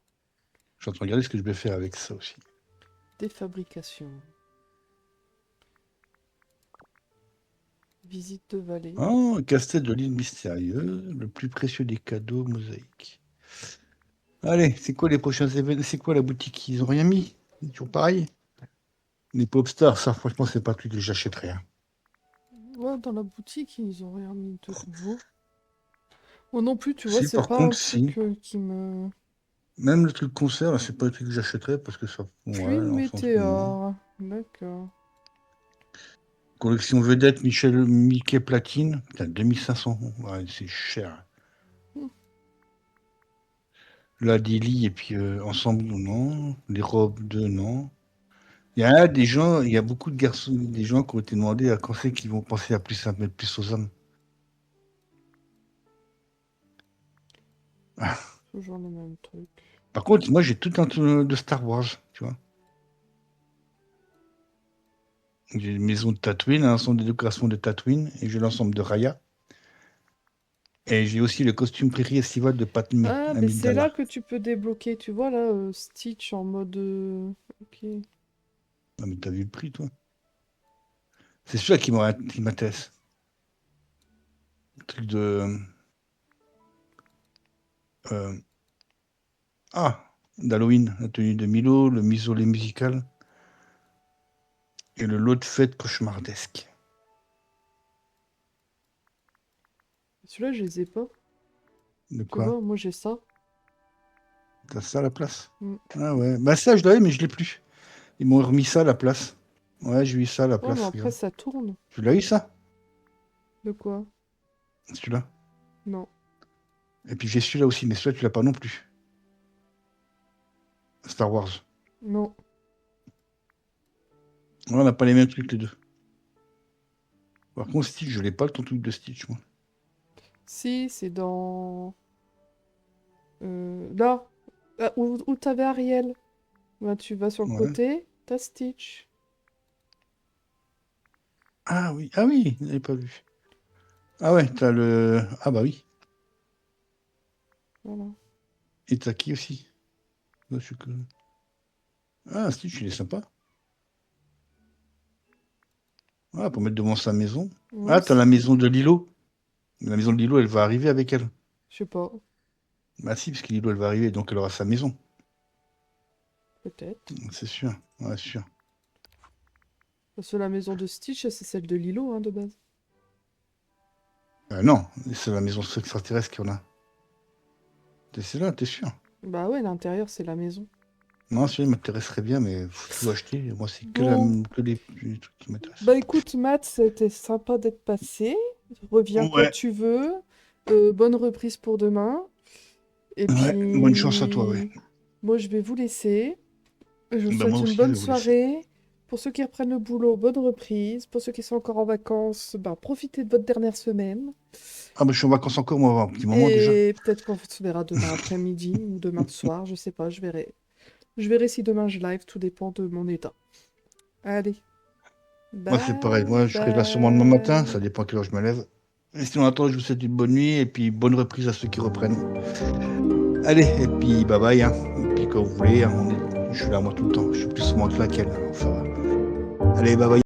Je suis en train de regarder ce que je vais faire avec ça aussi. Défabrication. Visite de vallée. Oh, casse-tête de l'île mystérieuse, le plus précieux des cadeaux, mosaïque. Allez, c'est quoi les prochains événements? C'est quoi la boutique? Ils ont rien mis? C'est toujours pareil? Les pop stars, ça, franchement, c'est pas le truc que j'achèterais. Hein. Ouais, dans la boutique, ils ont rien mis de nouveau. Moi non plus, tu vois, Si, c'est par pas contre, un truc si. qui me... Même le truc concert, là, c'est pas le truc que j'achèterais parce que ça. Ouais, Twin dans le sens où non. Météor. D'accord. Collection vedette Mickey Platine. Putain, 2500. Ouais, c'est cher. Hmm. La Dilly et puis ensemble, non. Les robes de non. Il y a des gens, il y a beaucoup de garçons, des gens qui ont été demandés à quand c'est qu'ils vont penser à mettre plus aux hommes. Ah. Toujours le même truc. Par contre, moi j'ai tout un truc de Star Wars, tu vois. J'ai une maison de Tatooine, un ensemble de décorations de Tatooine, et j'ai l'ensemble de Raya. Et j'ai aussi le costume prairie estivale de Padmé Ah, mais c'est là Amidala. que tu peux débloquer, tu vois, là, Stitch en mode... Ok. Ah, mais t'as vu le prix, toi? C'est celui-là qui m'intéresse. Le truc de... euh, Ah, d'Halloween, la tenue de Milo, le misolé musical et le lot de fête cauchemardesque. Celui-là, je les ai pas. De Tu quoi? vois, moi j'ai ça. T'as ça à la place? Mm. Ah ouais. Bah ça, je l'avais, mais je l'ai plus. Ils m'ont remis ça à la place. Ouais, j'ai eu ça à la Ouais, mais place, après regarde. ça tourne. Tu l'as eu, ça? De quoi? Celui-là. Non. Et puis j'ai celui-là aussi, mais celui-là, tu l'as pas non plus. Star Wars. Non. Ouais, on n'a pas les mêmes trucs, les deux. Par contre, Stitch, je l'ai pas, ton truc de Stitch, moi. Si, c'est dans... Là, où t'avais Ariel. Bah, tu vas sur le Ouais. côté, t'as Stitch. Ah oui, je l'avais pas vu. Ah ouais, t'as le... Ah bah oui. Voilà. Et t'as qui aussi? Là, je suis que... Ah, Stitch, il est sympa. Ah, pour mettre devant sa maison. Ouais, Ah, t'as la maison de Lilo. La maison de Lilo, elle va arriver avec elle. je sais pas, Bah si, parce que Lilo, elle va arriver, donc elle aura sa maison. peut-être. C'est sûr. Ouais, sûr. Parce que la maison de Stitch, c'est celle de Lilo, hein, de base. Non, c'est la maison extraterrestre qu'on a. C'est là, t'es sûr? Bah ouais, l'intérieur, c'est la maison. Non, celui-là m'intéresserait bien, mais faut tout acheter. Moi, c'est Bon. que les trucs qui m'intéressent. Bah écoute, Matt, c'était sympa d'être passé. Reviens quand Ouais. tu veux. Bonne reprise pour demain. Et Ouais, bonne chance à toi, puis, ouais. moi, je vais vous laisser. Je vous Bah, souhaite moi une aussi, je bonne vais vous laisser. soirée. Pour ceux qui reprennent le boulot, bonne reprise. Pour ceux qui sont encore en vacances, bah, profitez de votre dernière semaine. Ah, bah, je suis en vacances encore, moi, un petit moment déjà. Et peut-être qu'on se verra demain après-midi ou demain soir, je sais pas, je verrai. Je verrai si demain je live, tout dépend de mon état. Allez, Moi, c'est pareil. bye Moi, je serai là sûrement demain matin. Ça bye. dépend à quelle heure je me lève. Et sinon, attends, je vous souhaite une bonne nuit et puis bonne reprise à ceux qui reprennent. Allez, et puis bye bye. Hein. Et puis quand vous voulez, hein, je suis là moi tout le temps. Je suis plus souvent que là qu'elle. Enfin, allez, bye bye.